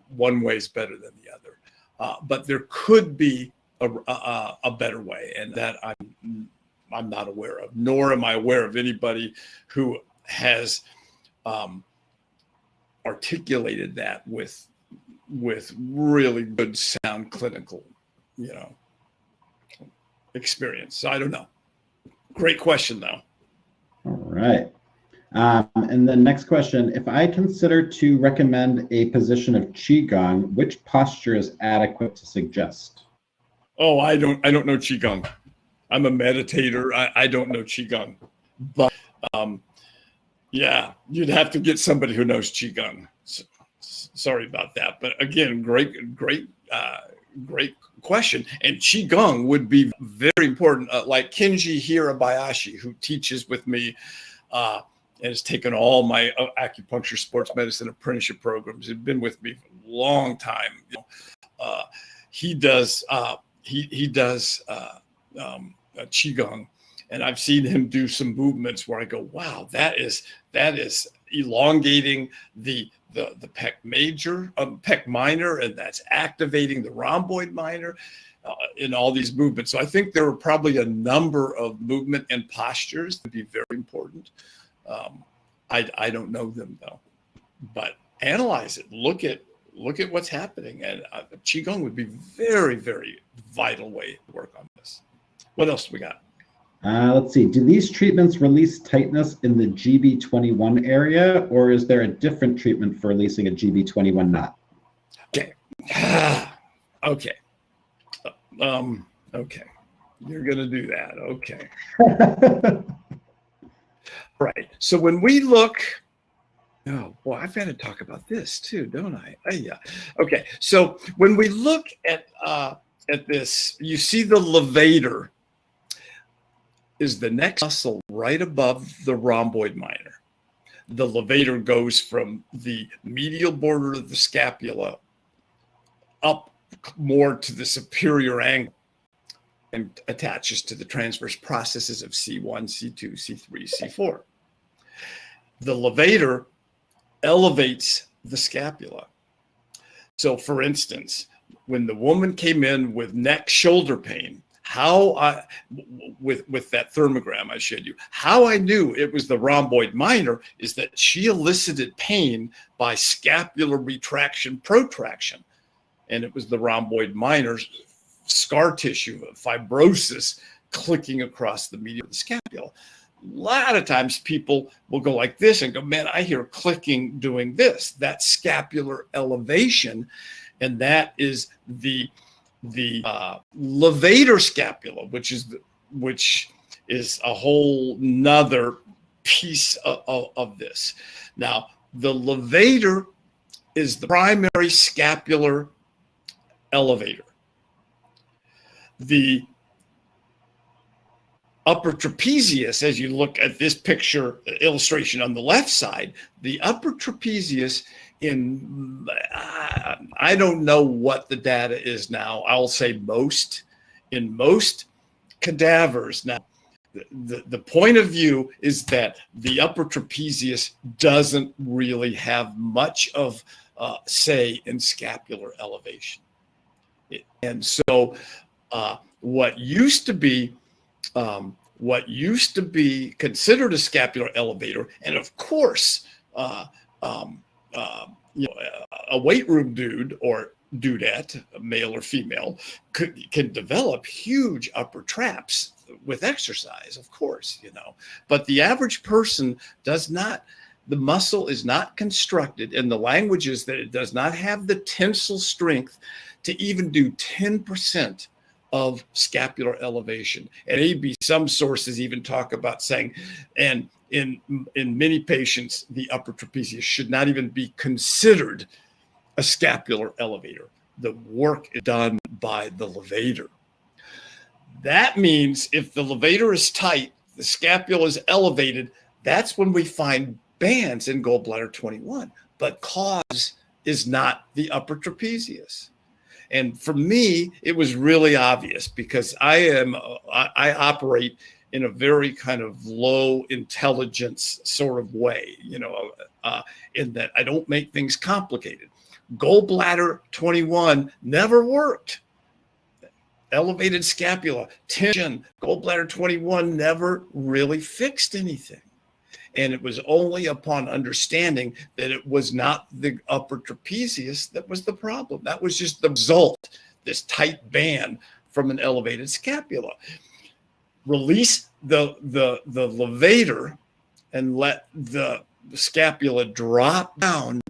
one way is better than the other. But there could be a better way, and that I'm not aware of, nor am I aware of anybody who has articulated that with really good sound clinical, you know, experience. So I don't know. Great question, though. All right. And the next question, if I consider to recommend a position of Qigong, which posture is adequate to suggest? Oh, I don't know Qigong. I'm a meditator. I don't know Qigong. But yeah, you'd have to get somebody who knows Qigong. So, sorry about that. But again, great question. And Qigong would be very important. Like Kenji Hirabayashi, who teaches with me and has taken all my acupuncture, sports medicine, apprenticeship programs. He's been with me for a long time. He does Qigong, and I've seen him do some movements where I go, wow, that is elongating the pec major, pec minor, and that's activating the rhomboid minor in all these movements. So I think there are probably a number of movement and postures that would be very important. I don't know them though, but analyze it. Look at what's happening, and Qigong would be very, very vital way to work on this. What else do we got? Let's see. Do these treatments release tightness in the GB21 area, or is there a different treatment for releasing a GB21 knot? Okay. Okay. Okay. You're going to do that. Okay. Right. So when we look, oh, boy, I've got to talk about this too, don't I? Yeah. Okay. So when we look at this, you see the levator is the next muscle right above the rhomboid minor. The levator goes from the medial border of the scapula up more to the superior angle and attaches to the transverse processes of C1, C2, C3, C4. The levator elevates the scapula. So for instance, when the woman came in with neck shoulder pain, with that thermogram I showed you, how I knew it was the rhomboid minor is that she elicited pain by scapular retraction, protraction. And it was the rhomboid minor scar tissue, fibrosis clicking across the medial of the scapula. A lot of times people will go like this and go, man, I hear clicking doing this. That's scapular elevation. And that is the levator scapula, which is a whole nother piece of this. Now, the levator is the primary scapular elevator. The upper trapezius, as you look at this picture illustration on the left side, the upper trapezius I don't know what the data is now. I'll say in most cadavers. Now, the point of view is that the upper trapezius doesn't really have much of say in scapular elevation. And so what used to be considered a scapular elevator, and of course, a weight room dude or dudette, male or female, can develop huge upper traps with exercise, of course, but the average person does not. The muscle is not constructed, and the language is that it does not have the tensile strength to even do 10% of scapular elevation. And maybe some sources even talk about saying, and in many patients, the upper trapezius should not even be considered a scapular elevator. The work is done by the levator. That means if the levator is tight, the scapula is elevated, that's when we find bands in gallbladder 21. But cause is not the upper trapezius. And for me, it was really obvious because I operate in a very kind of low intelligence sort of way, in that I don't make things complicated. Gallbladder 21 never worked. Elevated scapula, tension, gallbladder 21 never really fixed anything. And it was only upon understanding that it was not the upper trapezius that was the problem. That was just the result, this tight band from an elevated scapula. Release the levator, and let the scapula drop down.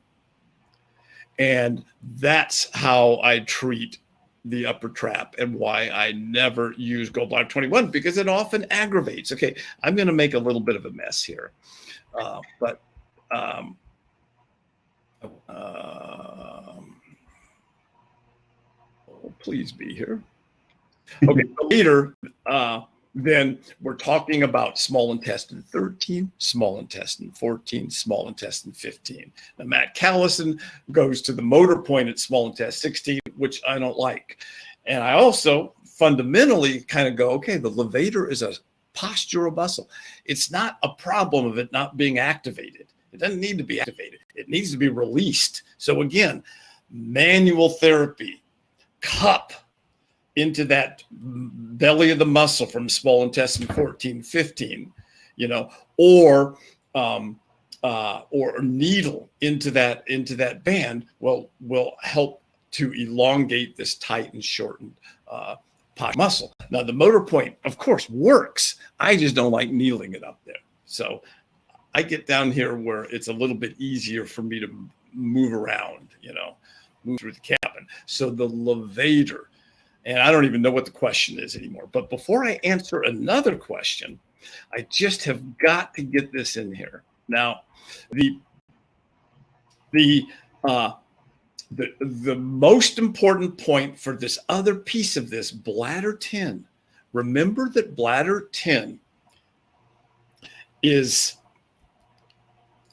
And that's how I treat the upper trap, and why I never use gallbladder 21, because it often aggravates. Okay, I'm going to make a little bit of a mess here, but oh, please be here. Okay, so later, then we're talking about small intestine 13, small intestine 14, small intestine 15. Now, Matt Callison goes to the motor point at small intestine 16, which I don't like. And I also fundamentally kind of go, okay, the levator is a postural muscle. It's not a problem of it not being activated. It doesn't need to be activated. It needs to be released. So again, manual therapy, cup into that belly of the muscle from small intestine 14, 15, or needle into that band will help to elongate this tight and shortened muscle. Now, the motor point, of course, works. I just don't like needling it up there. So I get down here where it's a little bit easier for me to move around, move through the cabin. So the levator, and I don't even know what the question is anymore. But before I answer another question, I just have got to get this in here. Now, the most important point for this other piece of this, bladder 10. Remember that bladder 10 is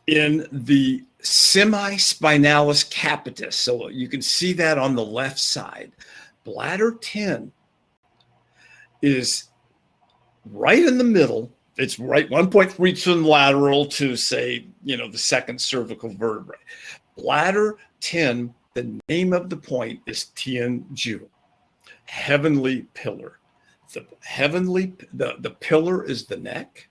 in the semispinalis capitis. So you can see that on the left side. Bladder 10 is right in the middle. It's right 1.3 to the lateral to, say, the second cervical vertebrae. Bladder 10, the name of the point is Tianju, heavenly pillar. The pillar is the neck.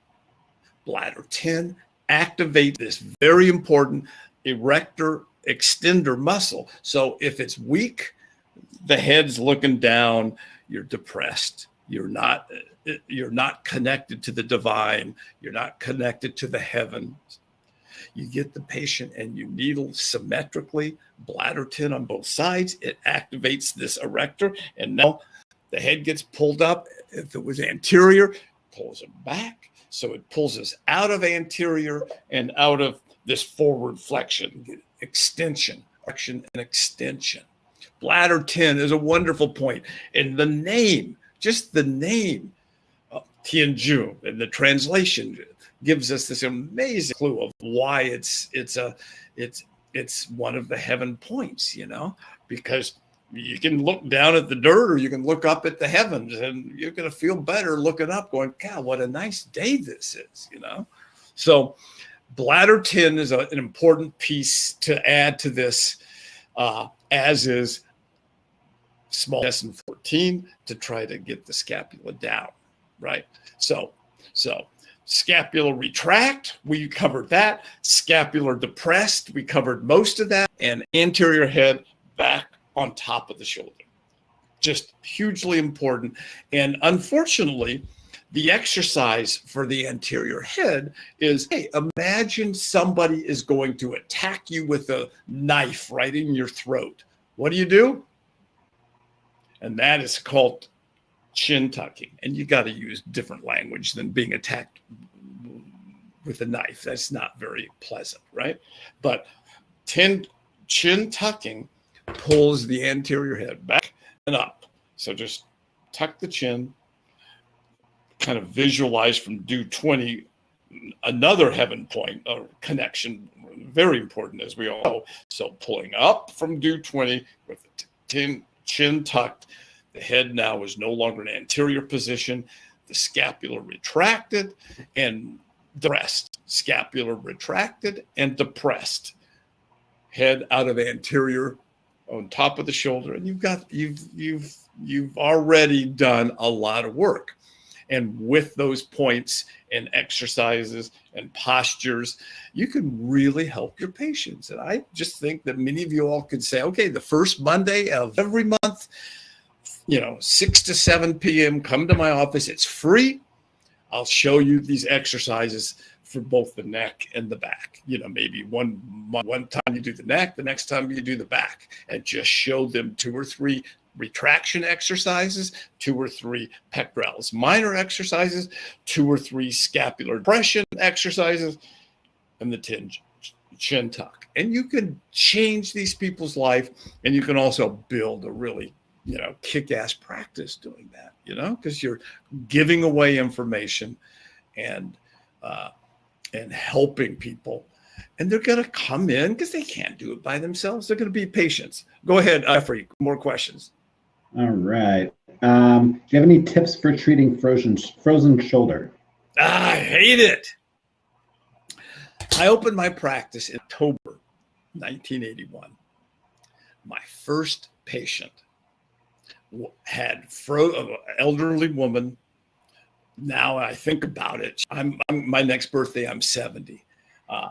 Bladder 10 activate this very important erector extender muscle. So if it's weak, the head's looking down, you're depressed. You're not connected to the divine. You're not connected to the heavens. You get the patient and you needle symmetrically, bladder 10 on both sides. It activates this erector, and now the head gets pulled up. If it was anterior, pulls it back. So it pulls us out of anterior and out of this forward flexion, extension, flexion and extension. Bladder 10 is a wonderful point. And the name, just the name, Tianju, and the translation gives us this amazing clue of why it's one of the heaven points, because you can look down at the dirt or you can look up at the heavens, and you're going to feel better looking up going, God, what a nice day this is, So bladder 10 is an important piece to add to this, as is small intestine 14, to try to get the scapula down, right? So scapular retract, we covered that. Scapular depressed, we covered most of that. And anterior head back on top of the shoulder. Just hugely important. And unfortunately, the exercise for the anterior head is, hey, imagine somebody is going to attack you with a knife right in your throat. What do? And that is called chin tucking. And you got to use different language than being attacked with a knife. That's not very pleasant, right? But chin tucking pulls the anterior head back and up. So just tuck the chin, kind of visualize from due 20, another heaven point or connection, very important as we all know. So pulling up from due 20 with the chin tucked, the head now is no longer in anterior position, the scapula retracted and depressed, scapula retracted and depressed, head out of anterior on top of the shoulder, and you've already done a lot of work. And with those points and exercises and postures, you can really help your patients. And I just think that many of you all could say, okay, the first Monday of every month, 6 to 7 p.m., come to my office. It's free. I'll show you these exercises for both the neck and the back. You know, maybe one time you do the neck, the next time you do the back, and just show them 2 or 3 retraction exercises, 2 or 3 pectoralis minor exercises, 2 or 3 scapular depression exercises, and the chin tuck. And you can change these people's life, and you can also build a really, you know, kick-ass practice doing that, you know, because you're giving away information and helping people. And they're going to come in because they can't do it by themselves. They're going to be patients. Go ahead, Jeffrey, more questions. All right. Do you have any tips for treating frozen shoulder? I hate it. I opened my practice in October 1981. My first patient had elderly woman. Now I think about it, my next birthday, I'm 70.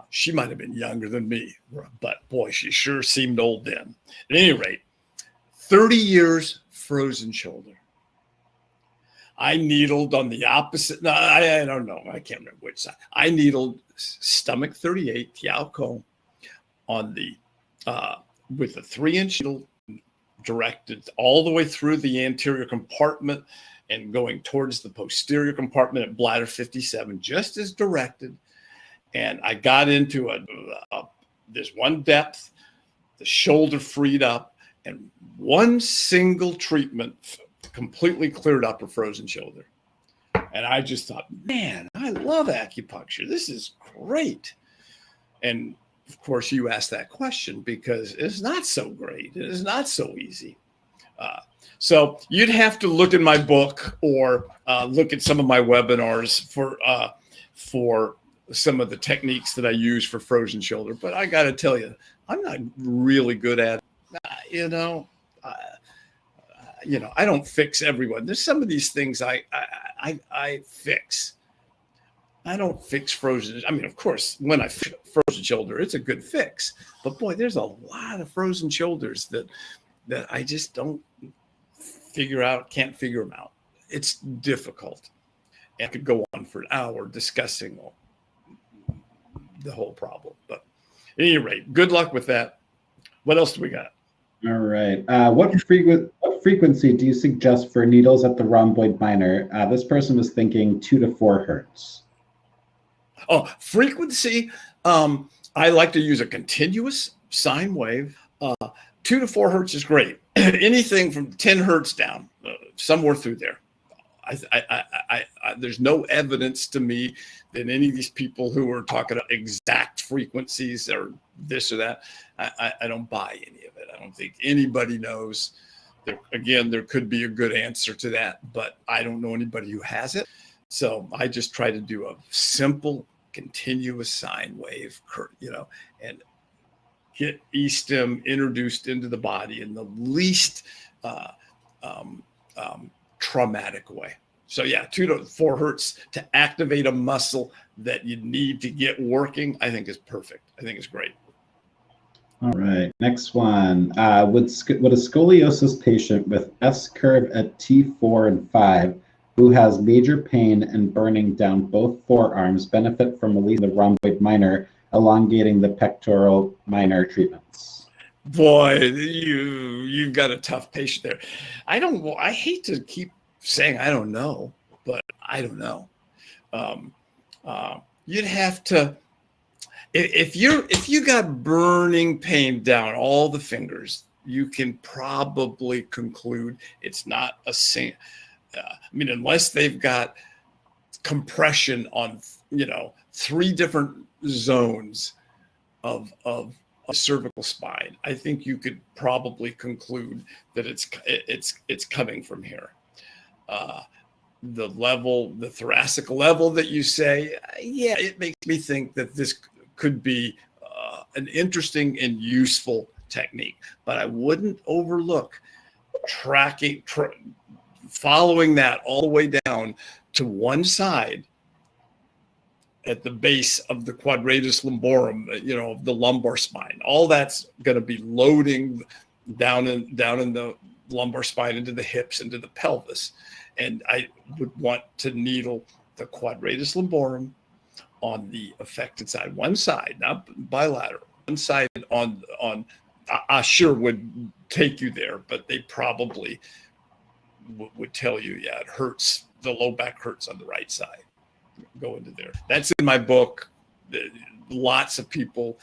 She might have been younger than me, but boy, she sure seemed old then. At any rate, 30 years frozen shoulder. I needled on the opposite. No, I don't know. I can't remember which side. I needled stomach 38, Tiao on the with a 3-inch needle directed all the way through the anterior compartment and going towards the posterior compartment at bladder 57, just as directed. And I got into this one depth, the shoulder freed up, and one single treatment completely cleared up a frozen shoulder. And I just thought, man, I love acupuncture. This is great. And of course, you asked that question because it's not so great. It is not so easy. So you'd have to look in my book or look at some of my webinars for some of the techniques that I use for frozen shoulder. But I got to tell you, I'm not really good at it. I don't fix everyone. There's some of these things I fix. I don't fix frozen. I mean, of course, when I fix frozen shoulder, it's a good fix. But boy, there's a lot of frozen shoulders that I just don't can't figure them out. It's difficult. And I could go on for an hour discussing the whole problem. But at any rate, good luck with that. What else do we got? All right. What frequency do you suggest for needles at the rhomboid minor? This person was thinking 2 to 4 hertz. Oh, frequency. I like to use a continuous sine wave. 2 to 4 hertz is great. Anything from 10 hertz down, somewhere through there. There's no evidence to me that any of these people who are talking about exact frequencies or this or that, I don't buy any of it. I don't think anybody knows. There could be a good answer to that, but I don't know anybody who has it. So I just try to do a simple, continuous sine wave, and get E-stem introduced into the body in the least traumatic way. So yeah, 2 to 4 hertz to activate a muscle that you need to get working, I think is perfect. I think it's great. All right, next one. Would a scoliosis patient with S-curve at T4 and 5 who has major pain and burning down both forearms benefit from releasing the rhomboid minor, elongating the pectoral minor treatments? Boy, you've got a tough patient there. I hate to keep saying I don't know, but I don't know. You'd have to, if you got burning pain down all the fingers, you can probably conclude it's not a same. Unless they've got compression on 3 different zones of a cervical spine, I think you could probably conclude that it's coming from here. The thoracic level that you say, yeah, it makes me think that this could be an interesting and useful technique, but I wouldn't overlook following that all the way down to one side at the base of the quadratus lumborum, of the lumbar spine. All that's going to be loading down in the lumbar spine into the hips, into the pelvis. And I would want to needle the quadratus lumborum on the affected side, one side, not bilateral, one side on I sure would take you there, but they probably would tell you, yeah, it hurts. The low back hurts on the right side. Go into there. That's in my book. Lots of people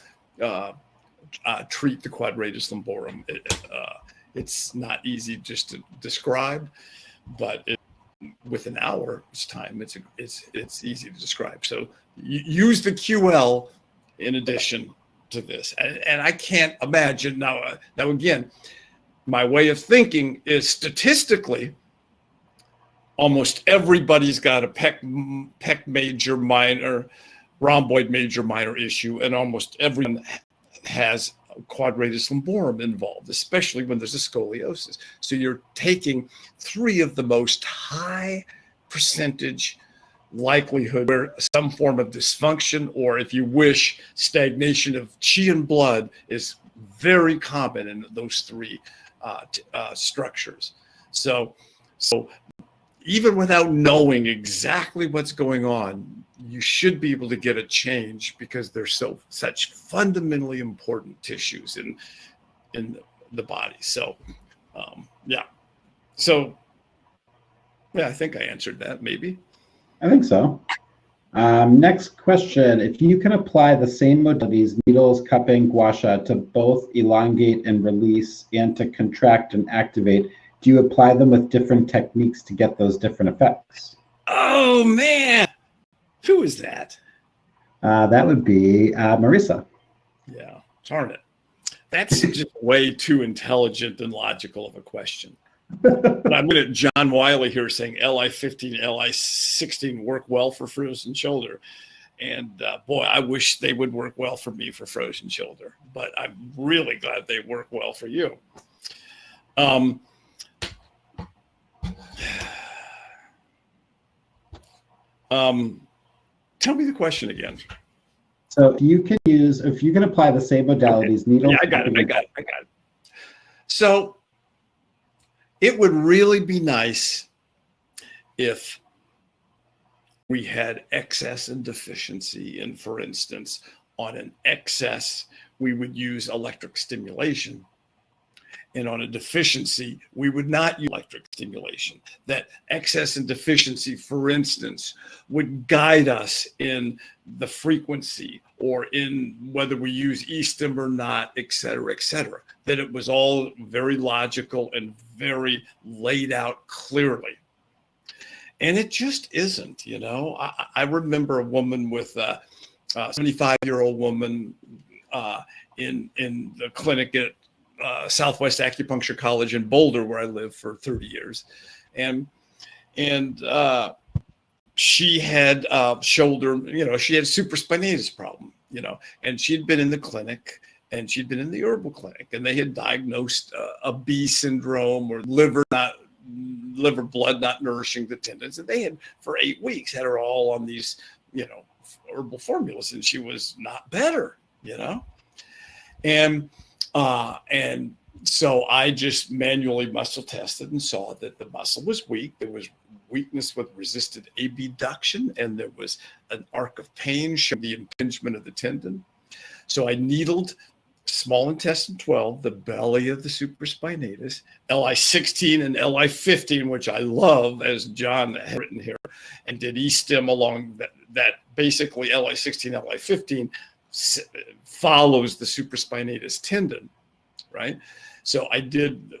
treat the quadratus lumborum. It's not easy just to describe, but with an hour's time, it's easy to describe. So use the QL in addition to this, and I can't imagine now again, my way of thinking is statistically, almost everybody's got a pec major minor, rhomboid major minor issue, and almost everyone has quadratus lumborum involved, especially when there's a scoliosis. So you're taking three of the most high percentage likelihood where some form of dysfunction, or if you wish, stagnation of chi and blood is very common in those three structures. So even without knowing exactly what's going on, you should be able to get a change because they're such fundamentally important tissues in the body. So, yeah. So, yeah, I think I answered that, maybe. I think so. Next question. If you can apply the same modalities, needles, cupping, gua sha, to both elongate and release and to contract and activate, do you apply them with different techniques to get those different effects? Oh, man. Who is that? That would be Marisa. Yeah, darn it. That's just way too intelligent and logical of a question. But I'm looking at John Wiley here saying L.I.15, L.I.16 work well for frozen shoulder. And boy, I wish they would work well for me for frozen shoulder. But I'm really glad they work well for you. Tell me the question again. So if you can apply the same modalities, needles. Yeah, I got it. So it would really be nice if we had excess and deficiency. And for instance, on an excess, we would use electric stimulation. And on a deficiency, we would not use electric stimulation. That excess and deficiency, for instance, would guide us in the frequency or in whether we use E-stim or not, et cetera, et cetera. That it was all very logical and very laid out clearly. And it just isn't, you know. I remember a woman with a 75-year-old woman in the clinic at Southwest Acupuncture College in Boulder, where I lived for 30 years. And she had shoulder, you know, she had supraspinatus problem, you know, and she'd been in the clinic and she'd been in the herbal clinic, and they had diagnosed a B syndrome or liver blood not nourishing the tendons. And they had, for 8 weeks, had her all on these, you know, herbal formulas, and she was not better, you know. And so I just manually muscle tested and saw that the muscle was weak. There was weakness with resisted abduction, and there was an arc of pain showing the impingement of the tendon. So I needled small intestine 12, the belly of the supraspinatus, L.I.16 and L.I.15, which I love, as John had written here, and did E-stim along that basically L.I.16, L.I.15 follows the supraspinatus tendon, right? So I did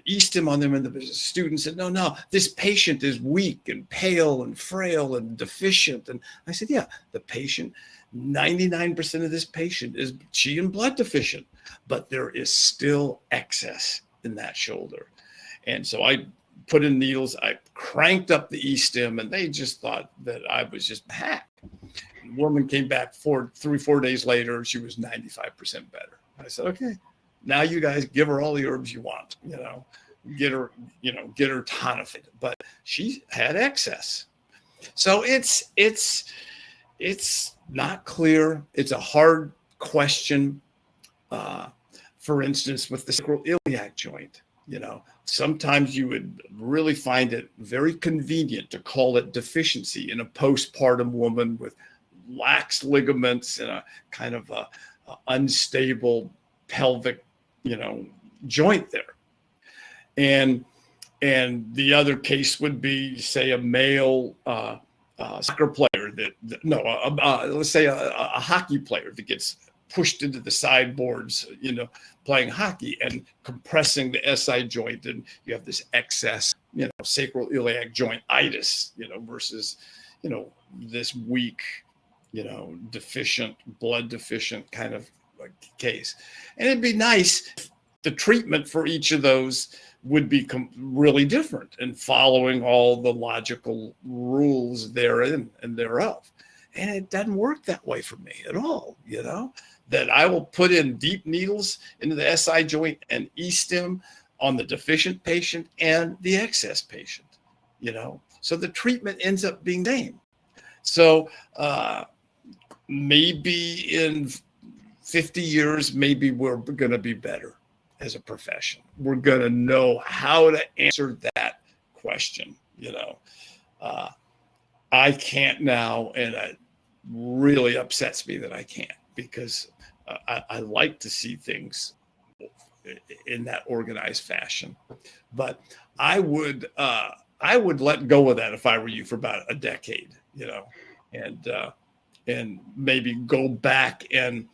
E-stim on them, and the student said, no, this patient is weak and pale and frail and deficient. And I said, yeah, the patient, 99% of this patient is chi and blood deficient, but there is still excess in that shoulder. And so I put in needles, I cranked up the E-stim, and they just thought that I was just hacked. The woman came back 4 days later, she was 95% better. I said, okay, now you guys give her all the herbs you want, you know, get her tonified, but she had excess. So it's not clear. It's a hard question. For instance, with the sacroiliac joint, Sometimes you would really find it very convenient to call it deficiency in a postpartum woman with lax ligaments and a kind of a unstable pelvic, joint there. And the other case would be, say, a male soccer player let's say a hockey player that gets pushed into the sideboards, playing hockey and compressing the SI joint, and you have this excess, sacroiliac jointitis, versus, this weak, blood deficient kind of case. And it'd be nice if the treatment for each of those would be really different and following all the logical rules therein and thereof. And it doesn't work that way for me at all, that I will put in deep needles into the SI joint and E-stim on the deficient patient and the excess patient, so the treatment ends up being the same. So maybe in 50 years, maybe we're going to be better as a profession. We're going to know how to answer that question. I can't now, and it really upsets me that I can't, because I like to see things in that organized fashion. But I would let go of that if I were you for about a decade, and maybe go back and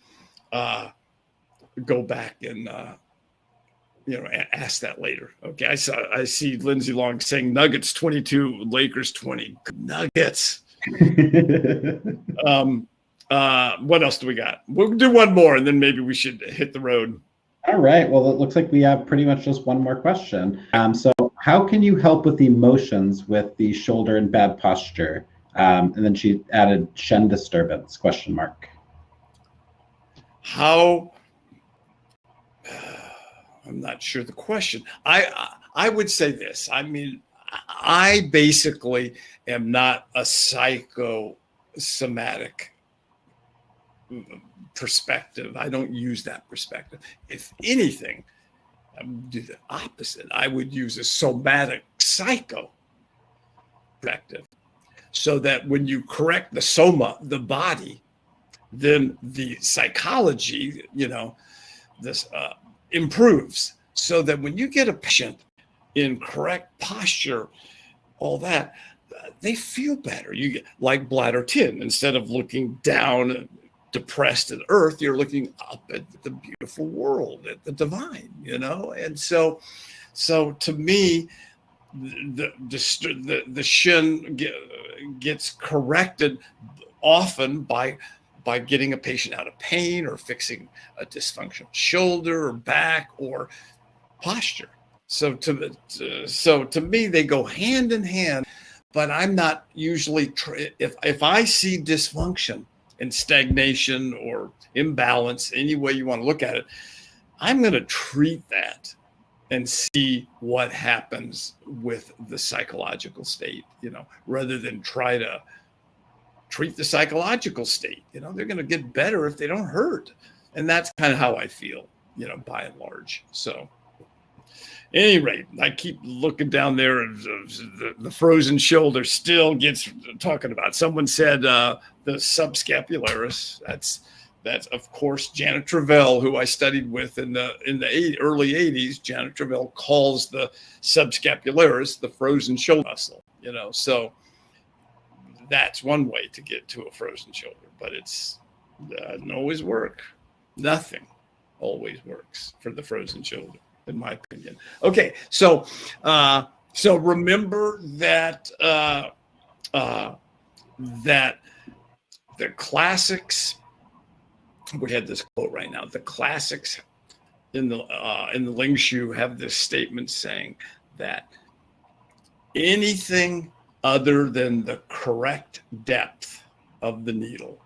ask that later. Okay, I see Lindsay Long saying Nuggets 22, Lakers 20. Nuggets. What else do we got? We'll do one more, and then maybe we should hit the road. All right. Well, it looks like we have pretty much just one more question. So how can you help with emotions with the shoulder and bad posture? And then she added Shen disturbance, ? How? I'm not sure the question. I would say this. I mean, I basically am not a psychosomatic perspective. I don't use that perspective. If anything, I would do the opposite. I would use a somatic psycho perspective, so that when you correct the soma, the body, then the psychology, this improves, so that when you get a patient in correct posture, all that, they feel better. You get like bladder 10, instead of looking down depressed at earth, you're looking up at the beautiful world, at the divine, and so to me, the shin gets corrected often by getting a patient out of pain or fixing a dysfunctional shoulder or back or posture. So to me, they go hand in hand. But I'm not usually if I see dysfunction and stagnation or imbalance, any way you want to look at it, I'm going to treat that and see what happens with the psychological state, rather than try to treat the psychological state. They're going to get better if they don't hurt. And that's kind of how I feel, by and large. So at any rate, I keep looking down there, and the frozen shoulder still gets talking about. Someone said the subscapularis. That's of course Janet Travell, who I studied with in the early 80s. Janet Travell calls the subscapularis the frozen shoulder muscle. So that's one way to get to a frozen shoulder, but it's doesn't always work. Nothing always works for the frozen shoulder, in my opinion. Okay, so remember that that the classics. We had this quote right now. The classics in the Ling Shu have this statement saying that anything other than the correct depth of the needle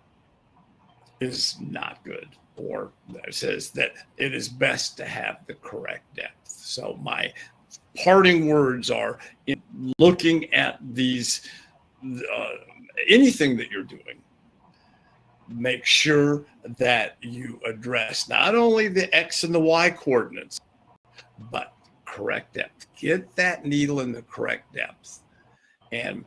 is not good, or it says that it is best to have the correct depth. So my parting words are, in looking at these, anything that you're doing, make sure that you address not only the X and the Y coordinates, but correct depth. Get that needle in the correct depth. And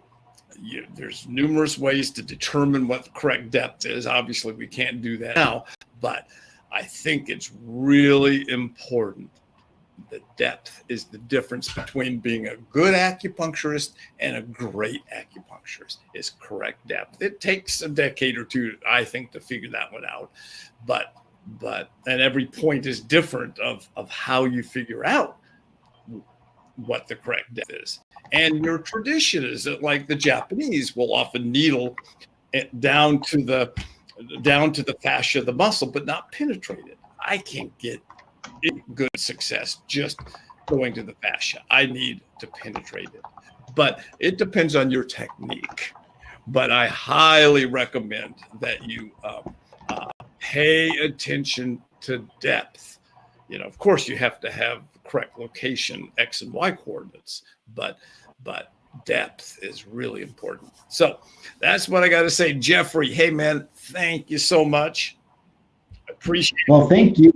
there's numerous ways to determine what the correct depth is. Obviously, we can't do that now, but I think it's really important. The depth is the difference between being a good acupuncturist and a great acupuncturist, is correct depth. It takes a decade or two, I think, to figure that one out. But and every point is different of how you figure out what the correct depth is. And your tradition is that, like the Japanese will often needle it down to the fascia of the muscle, but not penetrate it. I can't get good success just going to the fascia. I need to penetrate it. But it depends on your technique. But I highly recommend that you pay attention to depth. Of course, you have to have the correct location, X and Y coordinates, but depth is really important. So that's what I got to say. Jeffrey, hey, man, thank you so much. Appreciate it. Well, thank you.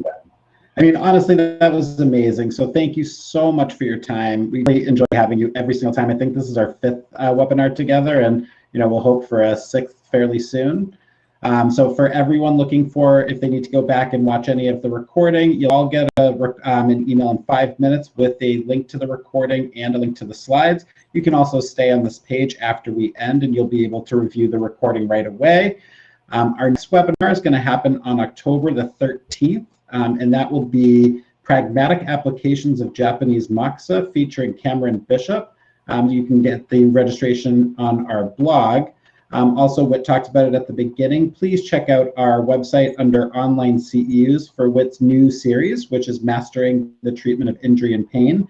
I mean, honestly, that was amazing. So thank you so much for your time. We really enjoy having you every single time. I think this is our 5th webinar together, and we'll hope for a 6th fairly soon. So for everyone looking for, if they need to go back and watch any of the recording, you'll all get an email in 5 minutes with a link to the recording and a link to the slides. You can also stay on this page after we end, and you'll be able to review the recording right away. Our next webinar is going to happen on October the 13th. And that will be Pragmatic Applications of Japanese Moxa featuring Cameron Bishop. You can get the registration on our blog. Also, Whit talked about it at the beginning. Please check out our website under online CEUs for Whit's new series, which is Mastering the Treatment of Injury and Pain.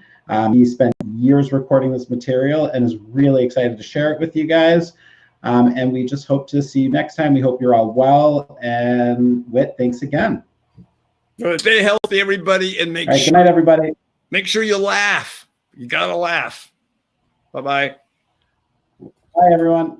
He spent years recording this material and is really excited to share it with you guys. And we just hope to see you next time. We hope you're all well. And Whit, thanks again. Stay healthy, everybody, and make sure. Good night, everybody. Make sure you laugh. You gotta laugh. Bye-bye. Bye, everyone.